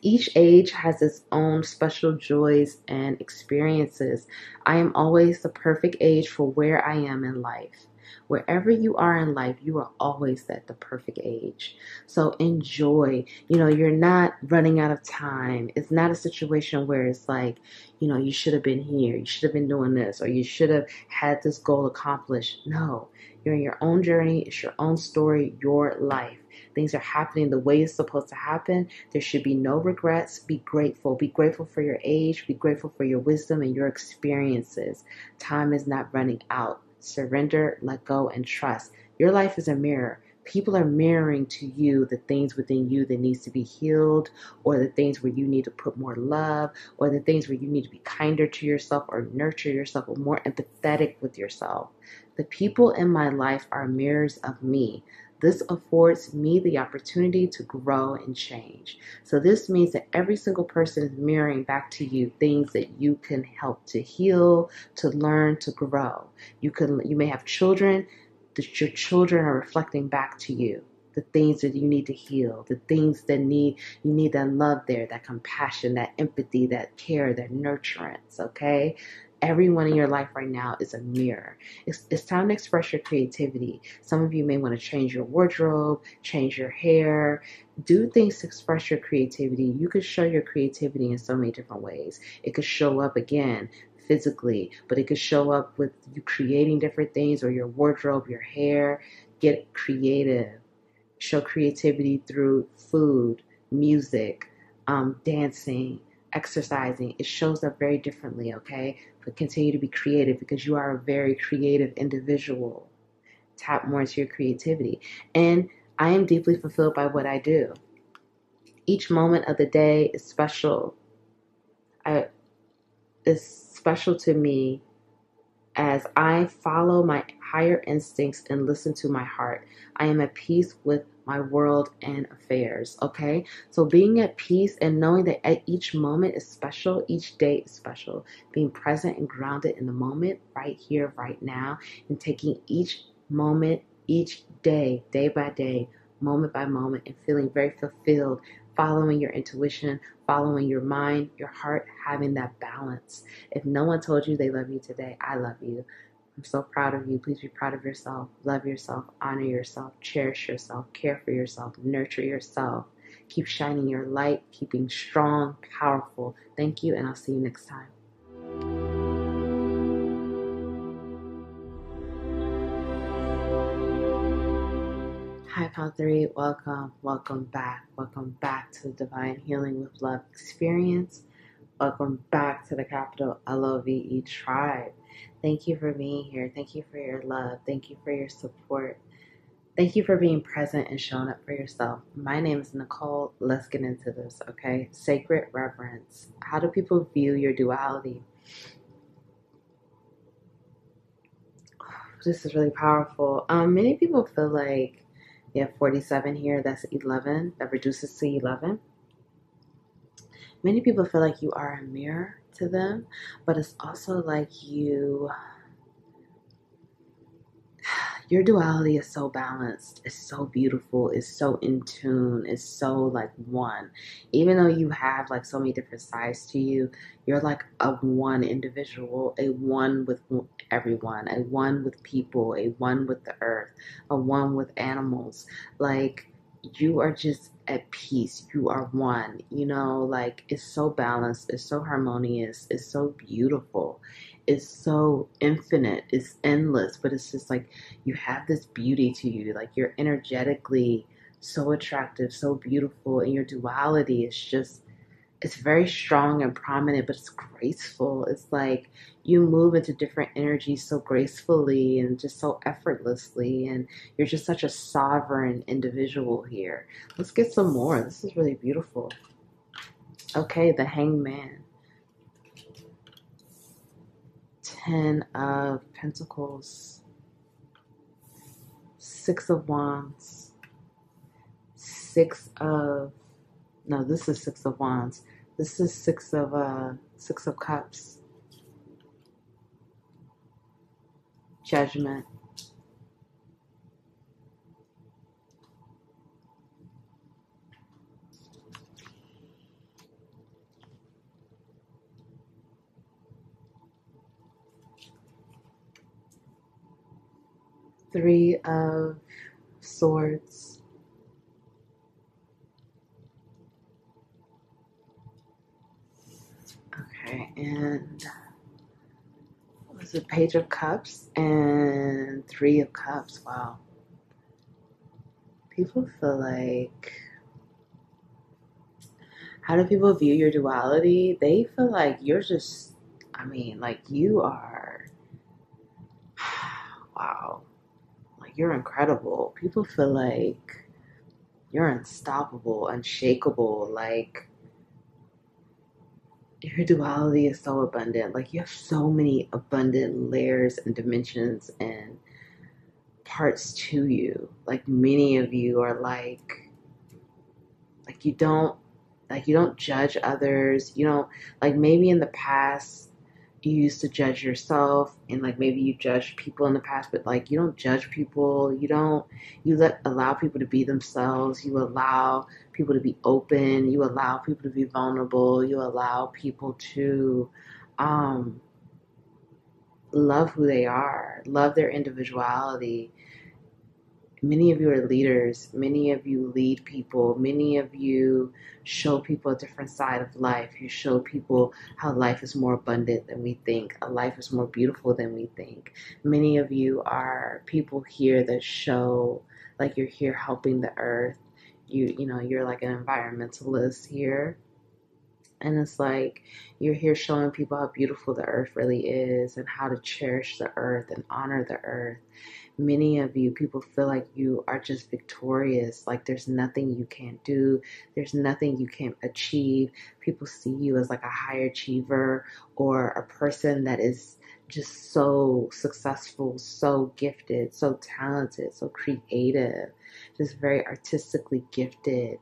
Each age has its own special joys and experiences. I am always the perfect age for where I am in life. Wherever you are in life, you are always at the perfect age. So enjoy. You know, you're not running out of time. It's not a situation where it's like, you know, you should have been here. You should have been doing this, or you should have had this goal accomplished. No, you're in your own journey. It's your own story, your life. Things are happening the way it's supposed to happen. There should be no regrets. Be grateful. Be grateful for your age. Be grateful for your wisdom and your experiences. Time is not running out. Surrender, let go, and trust. Your life is a mirror. People are mirroring to you the things within you that needs to be healed, or the things where you need to put more love, or the things where you need to be kinder to yourself or nurture yourself or more empathetic with yourself. The people in my life are mirrors of me. This affords me the opportunity to grow and change. So this means that every single person is mirroring back to you things that you can help to heal, to learn, to grow. You may have children, that your children are reflecting back to you the things that you need to heal, the things that you need that love there, that compassion, that empathy, that care, that nurturance, okay? Everyone in your life right now is a mirror. It's time to express your creativity. Some of you may want to change your wardrobe, change your hair, do things to express your creativity. You could show your creativity in so many different ways. It could show up again physically, but it could show up with you creating different things, or your wardrobe, your hair. Get creative. Show creativity through food, music, dancing, exercising. It shows up very differently, okay? But continue to be creative because you are a very creative individual. Tap more into your creativity. And I am deeply fulfilled by what I do. Each moment of the day is special. It's special to me as I follow my higher instincts and listen to my heart. I am at peace with my world and affairs, okay? So being at peace and knowing that at each moment is special, each day is special. Being present and grounded in the moment, right here, right now, and taking each moment, each day, day by day, moment by moment, and feeling very fulfilled, following your intuition, following your mind, your heart, having that balance. If no one told you they love you today, I love you. I'm so proud of you. Please be proud of yourself. Love yourself. Honor yourself. Cherish yourself. Care for yourself. Nurture yourself. Keep shining your light. Keeping strong, powerful. Thank you, and I'll see you next time. Hi, Pal 3. Welcome back to the Divine Healing with Love experience. Welcome back to the capital LOVE tribe. Thank you for being here. Thank you for your love. Thank you for your support. Thank you for being present and showing up for yourself. My name is Nicole. Let's get into this, okay? Sacred reverence. How do people view your duality? This is really powerful. Many people feel like you have 47 here, that's 11, that reduces to 11. Many people feel like you are a mirror to them, but it's also like your duality is so balanced, it's so beautiful, it's so in tune, it's so like one. Even though you have like so many different sides to you, you're like a one individual, a one with everyone, a one with people, a one with the earth, a one with animals. Like you are just at peace. You are one, like it's so balanced, it's so harmonious, it's so beautiful, it's so infinite, it's endless, but it's just like you have this beauty to you. Like you're energetically so attractive, so beautiful, and your duality is just, it's very strong and prominent, but it's graceful. It's like you move into different energies so gracefully and just so effortlessly, and you're just such a sovereign individual here. Let's get some more. This is really beautiful. Okay, the Hangman. 10 of Pentacles. 6 of Wands. This is 6 of Wands. This is 6 of Cups. Judgment. Three of Swords. Okay, and what was it? Page of Cups and 3 of Cups. Wow. People feel like, how do people view your duality? They feel like you're just, like you are, wow, like you're incredible. People feel like you're unstoppable, unshakable, like your duality is so abundant. Like you have so many abundant layers and dimensions and parts to you. Like many of you are like you don't judge others. You don't, like maybe in the past you used to judge yourself, and like maybe you judged people in the past, but like you don't judge people. You allow people to be themselves. You allow people to be open. You allow people to be vulnerable. You allow people to love who they are, love their individuality. Many of you are leaders. Many of you lead people. Many of you show people a different side of life. You show people how life is more abundant than we think. A life is more beautiful than we think. Many of you are people here that show like you're here helping the earth. You're like an environmentalist here. And it's like you're here showing people how beautiful the earth really is and how to cherish the earth and honor the earth. Many of you, people feel like you are just victorious, like there's nothing you can't do, there's nothing you can't achieve. People see you as like a high achiever or a person that is just so successful, so gifted, so talented, so creative, just very artistically gifted.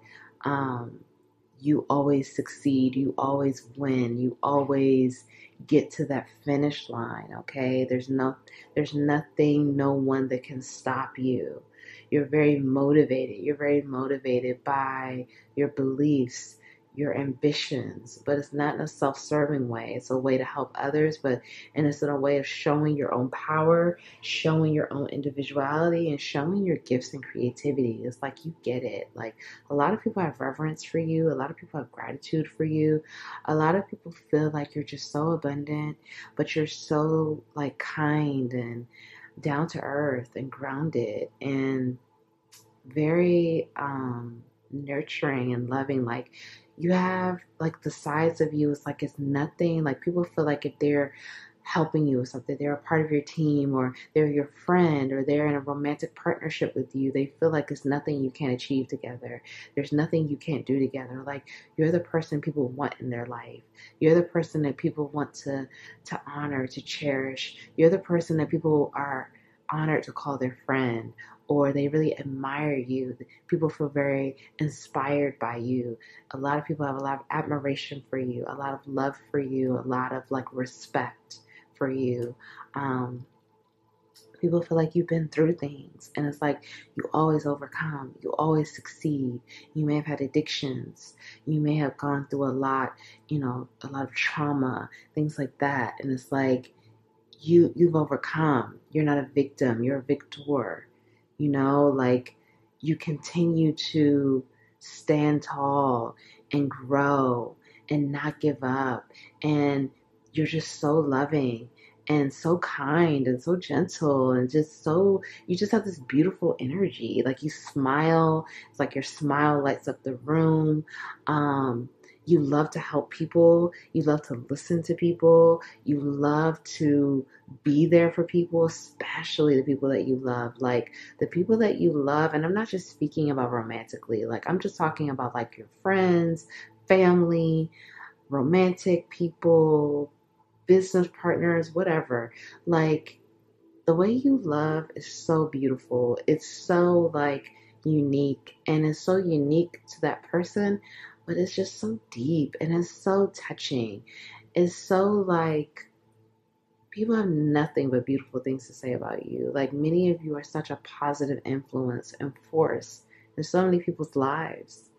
You always succeed, you always win, you always get to that finish line, okay? There's nothing, no one that can stop you. You're very motivated. You're very motivated by your beliefs, your ambitions, but it's not in a self-serving way. It's a way to help others, and it's in a way of showing your own power, showing your own individuality, and showing your gifts and creativity. It's like you get it. Like a lot of people have reverence for you. A lot of people have gratitude for you. A lot of people feel like you're just so abundant, but you're so like kind and down to earth and grounded, and very nurturing and loving. Like you have like the sides of you, it's like it's nothing. Like people feel like if they're helping you with something, they're a part of your team, or they're your friend, or they're in a romantic partnership with you, they feel like it's nothing you can't achieve together. There's nothing you can't do together. Like you're the person people want in their life. You're the person that people want to honor, to cherish. You're the person that people are honored to call their friend, or they really admire you. People feel very inspired by you. A lot of people have a lot of admiration for you, a lot of love for you, a lot of like respect for you. People feel like you've been through things, and it's like you always overcome, you always succeed. You may have had addictions, you may have gone through a lot, a lot of trauma, things like that, and it's like you've overcome. You're not a victim, you're a victor. Like you continue to stand tall and grow and not give up, and you're just so loving and so kind and so gentle, and you just have this beautiful energy. Like you smile, it's like your smile lights up the room. You love to help people, you love to listen to people, you love to be there for people, especially the people that you love. Like the people that you love, and I'm not just speaking about romantically, like I'm just talking about like your friends, family, romantic people, business partners, whatever. Like the way you love is so beautiful. It's so like unique, and it's so unique to that person, but it's just so deep and it's so touching. It's so like people have nothing but beautiful things to say about you. Like many of you are such a positive influence and force in so many people's lives.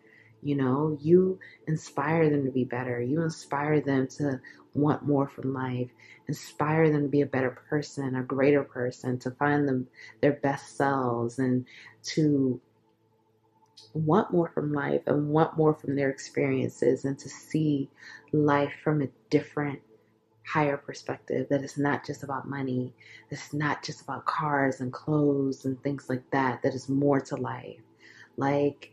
You inspire them to be better. You inspire them to want more from life. Inspire them to be a better person, a greater person, to find them their best selves, and to want more from life and want more from their experiences, and to see life from a different, higher perspective, that it's not just about money, it's not just about cars and clothes and things like that, that is more to life. Like,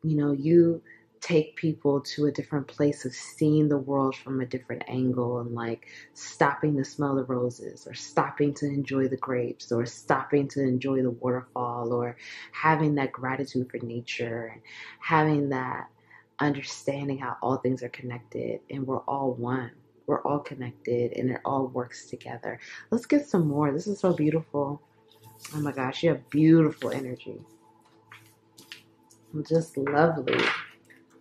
you take people to a different place of seeing the world from a different angle, and like stopping to smell the roses, or stopping to enjoy the grapes, or stopping to enjoy the waterfall, or having that gratitude for nature, and having that understanding how all things are connected and we're all one. We're all connected and it all works together. Let's get some more. This is so beautiful. Oh my gosh, you have beautiful energy. Just lovely.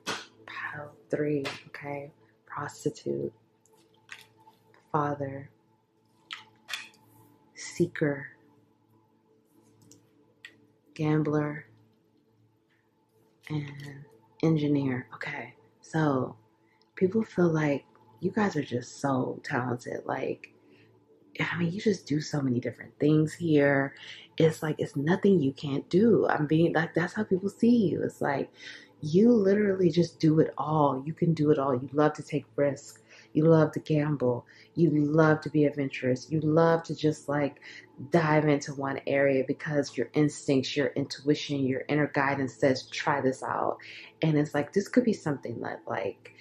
Pile 3, okay? Prostitute, father, seeker, gambler, and engineer. Okay, so people feel like you guys are just so talented. Like, I mean, you just do so many different things here. It's like, it's nothing you can't do. I'm being like, that's how people see you. It's like, you literally just do it all. You can do it all. You love to take risks. You love to gamble. You love to be adventurous. You love to just like dive into one area because your instincts, your intuition, your inner guidance says, try this out. And it's like, this could be something that like,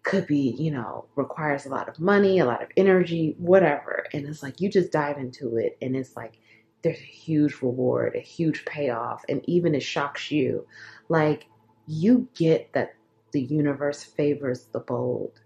could be, requires a lot of money, a lot of energy, whatever. And it's like, you just dive into it, and it's like, there's a huge reward, a huge payoff. And even it shocks you. Like, you get that the universe favors the bold.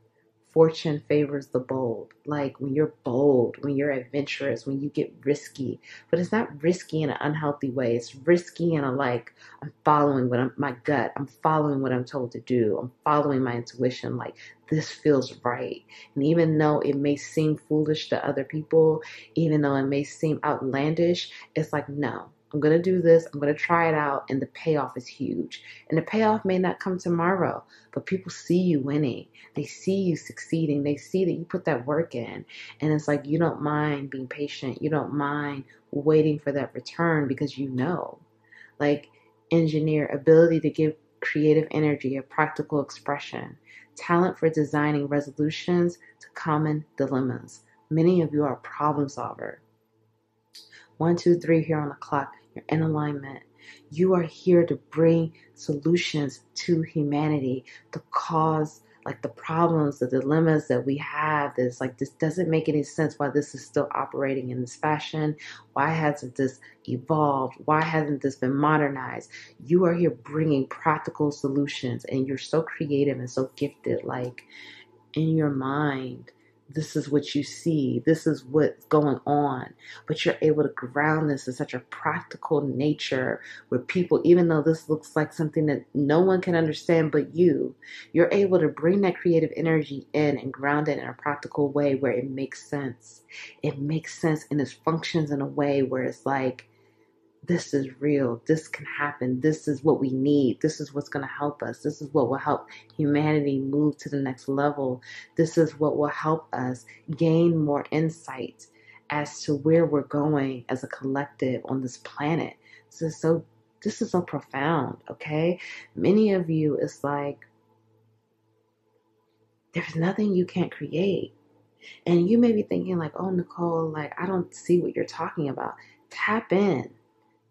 Fortune favors the bold. Like when you're bold, when you're adventurous, when you get risky. But it's not risky in an unhealthy way. It's risky in a like, I'm following my gut. I'm following what I'm told to do. I'm following my intuition. Like, this feels right. And even though it may seem foolish to other people, even though it may seem outlandish, it's like, no, I'm going to do this. I'm going to try it out. And the payoff is huge. And the payoff may not come tomorrow, but people see you winning. They see you succeeding. They see that you put that work in. And it's like, you don't mind being patient. You don't mind waiting for that return because like, engineer, ability to give creative energy, a practical expression, talent for designing resolutions to common dilemmas. Many of you are a problem solver. 1, 2, 3 here on the clock. You're in alignment. You are here to bring solutions to humanity, to cause like the problems, the dilemmas that we have. That's like, this doesn't make any sense why this is still operating in this fashion. Why hasn't this evolved? Why hasn't this been modernized? You are here bringing practical solutions, and you're so creative and so gifted. Like, in your mind, this is what you see, this is what's going on, but you're able to ground this in such a practical nature where people, even though this looks like something that no one can understand but you're able to bring that creative energy in and ground it in a practical way where it makes sense. It makes sense, and it functions in a way where it's like, this is real. This can happen. This is what we need. This is what's going to help us. This is what will help humanity move to the next level. This is what will help us gain more insight as to where we're going as a collective on this planet. This is so profound, okay? Many of you, it's like, there's nothing you can't create. And you may be thinking like, oh, Nicole, like, I don't see what you're talking about. Tap in.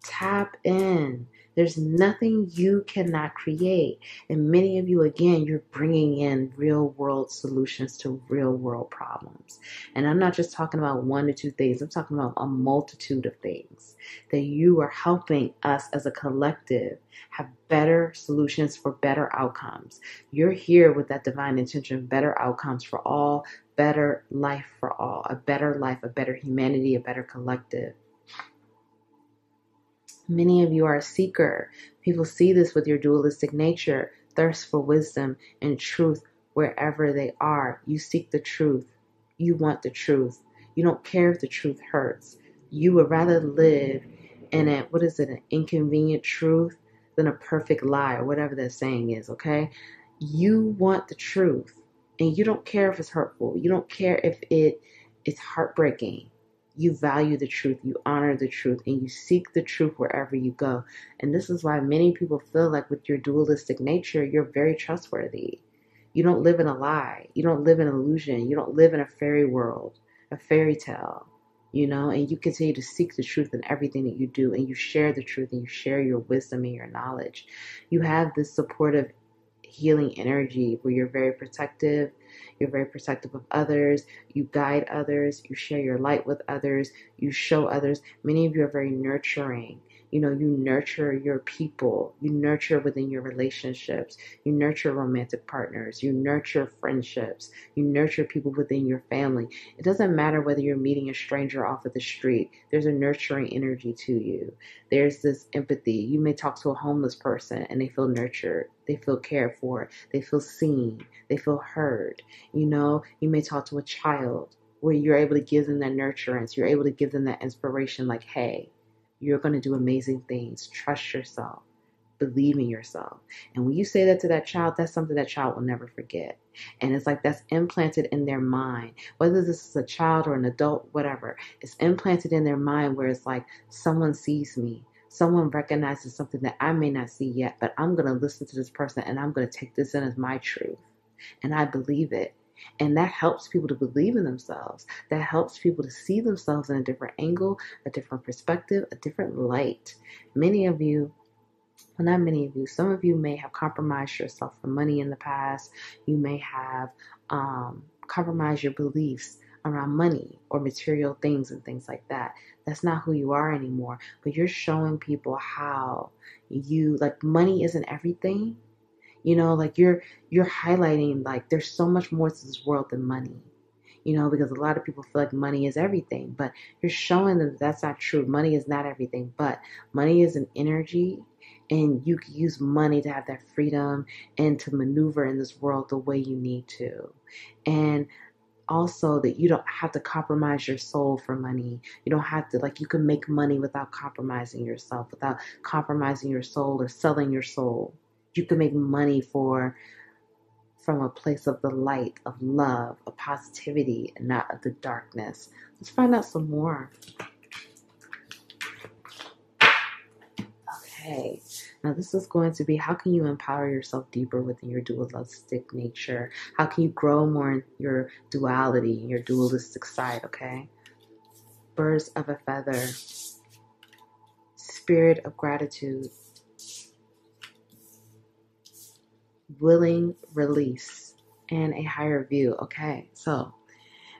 Tap in. There's nothing you cannot create. And many of you, again, you're bringing in real world solutions to real world problems. And I'm not just talking about 1 to 2 things. I'm talking about a multitude of things that you are helping us as a collective have better solutions for better outcomes. You're here with that divine intention, better outcomes for all, better life for all, a better life, a better humanity, a better collective. Many of you are a seeker. People see this with your dualistic nature, thirst for wisdom and truth wherever they are. You seek the truth. You want the truth. You don't care if the truth hurts. You would rather live in an inconvenient truth than a perfect lie, or whatever that saying is, okay? You want the truth, and you don't care if it's hurtful. You don't care if it's heartbreaking. You value the truth, you honor the truth, and you seek the truth wherever you go. And this is why many people feel like with your dualistic nature, you're very trustworthy. You don't live in a lie. You don't live in illusion. You don't live in a fairy world, a fairy tale, and you continue to seek the truth in everything that you do, and you share the truth, and you share your wisdom and your knowledge. You have this supportive healing energy where you're very protective. You're very protective of others. You guide others. You share your light with others. You show others. Many of you are very nurturing. You nurture your people. You nurture within your relationships. You nurture romantic partners. You nurture friendships. You nurture people within your family. It doesn't matter whether you're meeting a stranger off of the street. There's a nurturing energy to you. There's this empathy. You may talk to a homeless person and they feel nurtured. They feel cared for. They feel seen. They feel heard. You may talk to a child where you're able to give them that nurturance. You're able to give them that inspiration like, hey, you're going to do amazing things. Trust yourself. Believe in yourself. And when you say that to that child, that's something that child will never forget. And it's like that's implanted in their mind. Whether this is a child or an adult, whatever, it's implanted in their mind where it's like, someone sees me. Someone recognizes something that I may not see yet, but I'm going to listen to this person and I'm going to take this in as my truth. And I believe it. And that helps people to believe in themselves. That helps people to see themselves in a different angle, a different perspective, a different light. Many of you, well, not many of you, some of you may have compromised yourself for money in the past. You may have compromised your beliefs around money or material things and things like that. That's not who you are anymore. But you're showing people how money isn't everything. You're highlighting like there's so much more to this world than money, because a lot of people feel like money is everything, but you're showing them that's not true. Money is not everything, but money is an energy, and you can use money to have that freedom and to maneuver in this world the way you need to. And also that you don't have to compromise your soul for money. You don't have to, you can make money without compromising yourself, without compromising your soul or selling your soul. You can make money from a place of the light, of love, of positivity, and not of the darkness. Let's find out some more. Okay, now this is going to be, how can you empower yourself deeper within your dualistic nature? How can you grow more in your duality, your dualistic side, okay? Birds of a feather. spirit of gratitude, willing release, and a higher view. Okay, so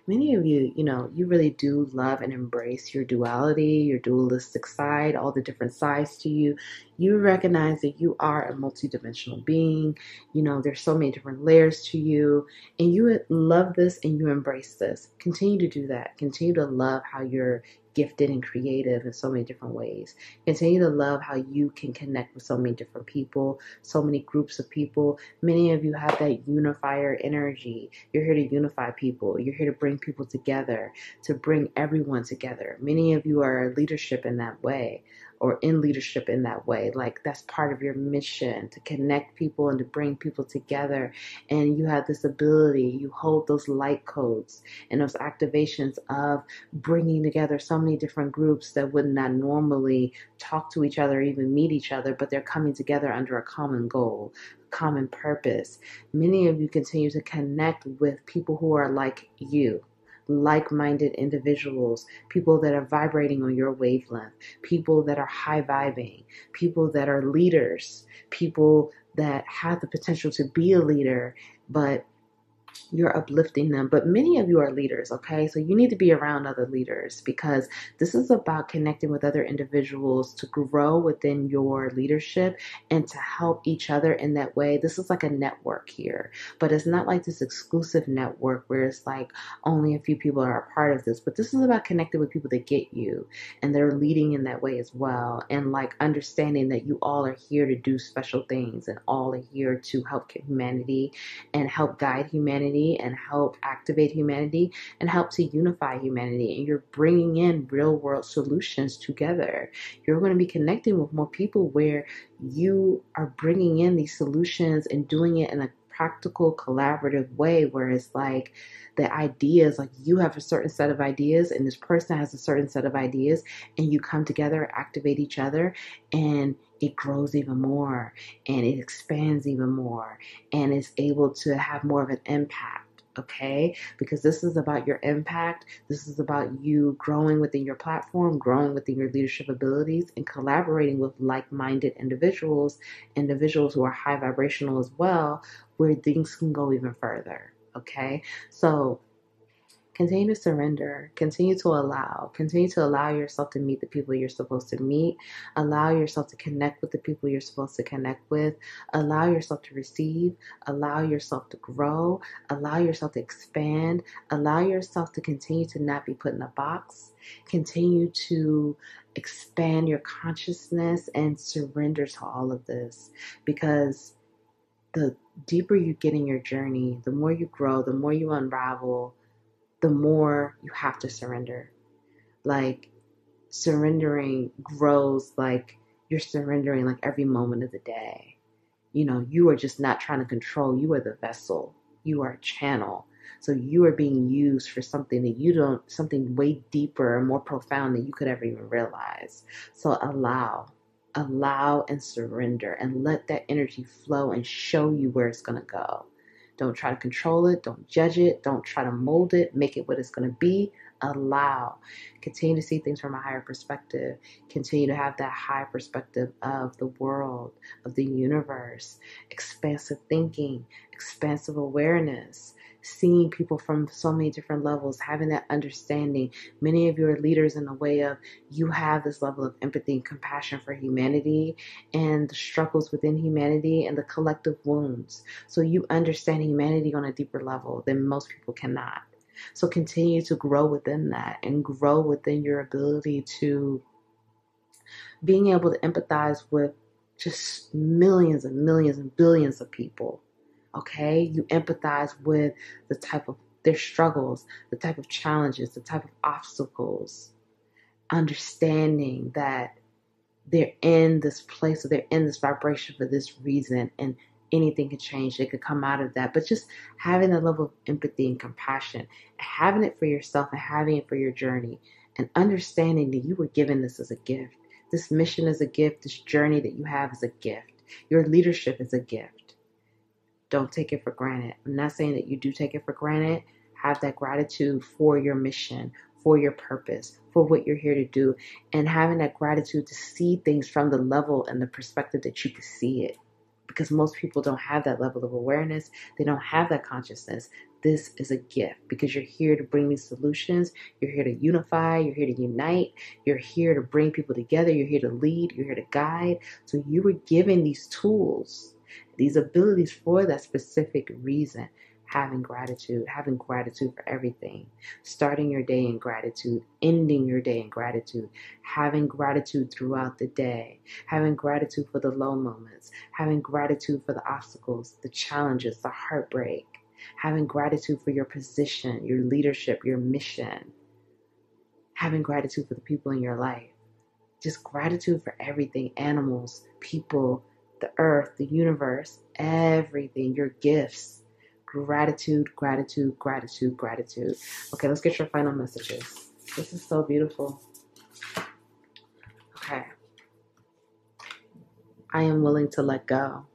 many of you, you really do love and embrace your duality, your dualistic side, all the different sides to you. You recognize that you are a multidimensional being. There's so many different layers to you, and you love this and you embrace this. Continue to do that. Continue to love how you're gifted and creative in so many different ways. Continue to love how you can connect with so many different people, so many groups of people. Many of you have that unifier energy. You're here to unify people. You're here to bring people together, to bring everyone together. Many of you are leadership in that way, or in leadership in that way. Like, that's part of your mission, to connect people and to bring people together. And you have this ability, you hold those light codes and those activations of bringing together so many different groups that would not normally talk to each other, even meet each other, but they're coming together under a common goal, common purpose. Many of you continue to connect with people who are like you, like-minded individuals, people that are vibrating on your wavelength, people that are high vibing, people that are leaders, people that have the potential to be a leader, but you're uplifting them. But many of you are leaders, okay? So you need to be around other leaders, because this is about connecting with other individuals to grow within your leadership and to help each other in that way. This is like a network here, but it's not like this exclusive network where it's like only a few people are a part of this. But this is about connecting with people that get you and they're leading in that way as well, and like understanding that you all are here to do special things and all are here to help humanity and help guide humanity and help activate humanity and help to unify humanity. And you're bringing in real world solutions together. You're going to be connecting with more people where you are bringing in these solutions and doing it in a practical, collaborative way, where it's like the ideas, like you have a certain set of ideas and this person has a certain set of ideas, and you come together, activate each other, and it grows even more and it expands even more and is able to have more of an impact. Okay, because this is about your impact. This is about you growing within your platform, growing within your leadership abilities, and collaborating with like-minded individuals who are high vibrational as well, where things can go even further. Okay, so continue to surrender, continue to allow yourself to meet the people you're supposed to meet, allow yourself to connect with the people you're supposed to connect with, allow yourself to receive, allow yourself to grow, allow yourself to expand, allow yourself to continue to not be put in a box, continue to expand your consciousness and surrender to all of this, because the deeper you get in your journey, the more you grow, the more you unravel, the more you have to surrender. Like, surrendering grows, like you're surrendering like every moment of the day. You are just not trying to control. You are the vessel. You are a channel. So you are being used for something that something way deeper and more profound than you could ever even realize. So allow and surrender and let that energy flow and show you where it's going to go. Don't try to control it. Don't judge it. Don't try to mold it. Make it what it's going to be. Allow. Continue to see things from a higher perspective. Continue to have that high perspective of the world, of the universe, expansive thinking, expansive awareness, seeing people from so many different levels, having that understanding. Many of you are leaders in the way of you have this level of empathy and compassion for humanity and the struggles within humanity and the collective wounds. So you understand humanity on a deeper level than most people cannot. So continue to grow within that and grow within your ability to being able to empathize with just millions and millions and billions of people. Okay, you empathize with the type of their struggles, the type of challenges, the type of obstacles, understanding that they're in this place or they're in this vibration for this reason, and anything can change. They could come out of that. But just having a level of empathy and compassion, having it for yourself and having it for your journey, and understanding that you were given this as a gift. This mission is a gift. This journey that you have is a gift. Your leadership is a gift. Don't take it for granted. I'm not saying that you do take it for granted. Have that gratitude for your mission, for your purpose, for what you're here to do, and having that gratitude to see things from the level and the perspective that you can see it. Because most people don't have that level of awareness. They don't have that consciousness. This is a gift because you're here to bring these solutions. You're here to unify. You're here to unite. You're here to bring people together. You're here to lead. You're here to guide. So you were given these tools, these abilities for that specific reason. Having gratitude for everything, starting your day in gratitude, ending your day in gratitude, having gratitude throughout the day, having gratitude for the low moments, having gratitude for the obstacles, the challenges, the heartbreak, having gratitude for your position, your leadership, your mission, having gratitude for the people in your life, just gratitude for everything, animals, people, the earth, the universe, everything, your gifts. Gratitude, gratitude, gratitude, gratitude. Okay, let's get your final messages. This is so beautiful. Okay. I am willing to let go.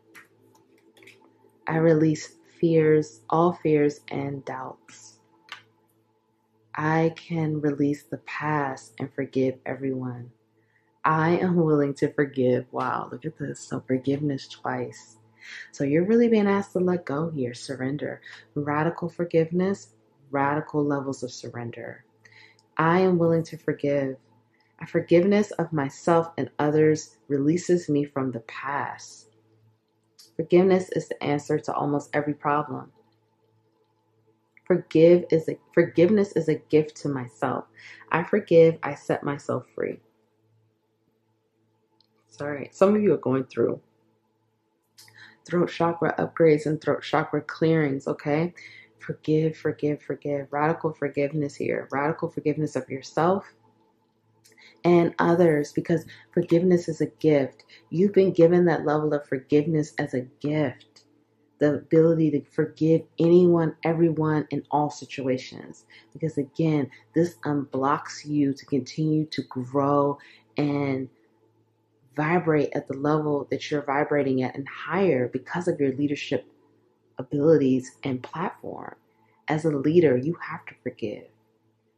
I release fears, all fears and doubts. I can release the past and forgive everyone. I am willing to forgive. Wow, look at this. So forgiveness twice. So you're really being asked to let go here, surrender. Radical forgiveness, radical levels of surrender. I am willing to forgive. A forgiveness of myself and others releases me from the past. Forgiveness is the answer to almost every problem. Forgiveness is a gift to myself. I forgive, I set myself free. Sorry, some of you are going through throat chakra upgrades and throat chakra clearings, okay? Forgive, forgive, forgive. Radical forgiveness here. Radical forgiveness of yourself and others, because forgiveness is a gift. You've been given that level of forgiveness as a gift. The ability to forgive anyone, everyone, in all situations. Because again, this unblocks you to continue to grow and vibrate at the level that you're vibrating at and higher because of your leadership abilities and platform. As a leader, you have to forgive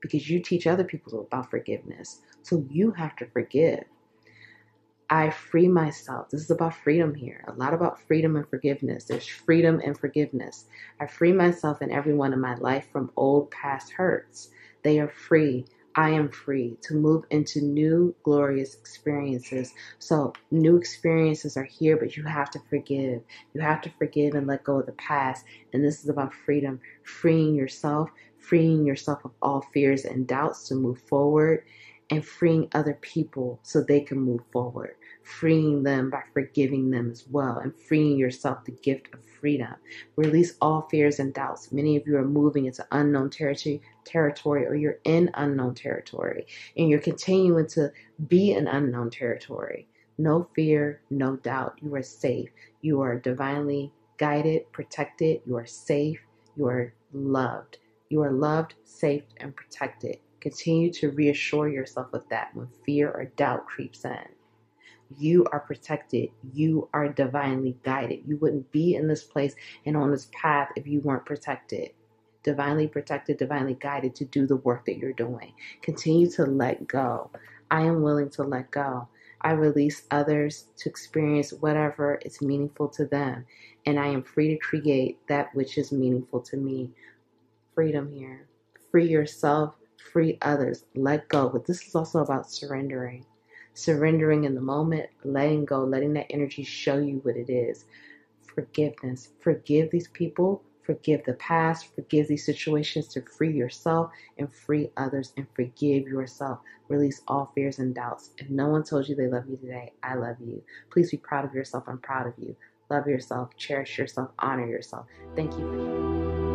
because you teach other people about forgiveness. So you have to forgive. I free myself. This is about freedom here. A lot about freedom and forgiveness. There's freedom and forgiveness. I free myself and everyone in my life from old past hurts. They are free. I am free to move into new glorious experiences. So new experiences are here, but you have to forgive. You have to forgive and let go of the past. And this is about freedom, freeing yourself of all fears and doubts to move forward, and freeing other people so they can move forward. Freeing them by forgiving them as well, and freeing yourself the gift of freedom. Release all fears and doubts. Many of you are moving into unknown territory, or you're in unknown territory, and you're continuing to be in unknown territory. No fear, no doubt. You are safe. You are divinely guided, protected. You are safe. You are loved. You are loved, safe, and protected. Continue to reassure yourself of that when fear or doubt creeps in. You are protected. You are divinely guided. You wouldn't be in this place and on this path if you weren't protected. Divinely protected, divinely guided to do the work that you're doing. Continue to let go. I am willing to let go. I release others to experience whatever is meaningful to them. And I am free to create that which is meaningful to me. Freedom here. Free yourself, free others. Let go. But this is also about surrendering. Surrendering in the moment, letting go, letting that energy show you what it is. Forgiveness. Forgive these people. Forgive the past. Forgive these situations to free yourself and free others, and forgive yourself. Release all fears and doubts. If no one told you they love you today, I love you. Please be proud of yourself. I'm proud of you. Love yourself. Cherish yourself. Honor yourself. Thank you for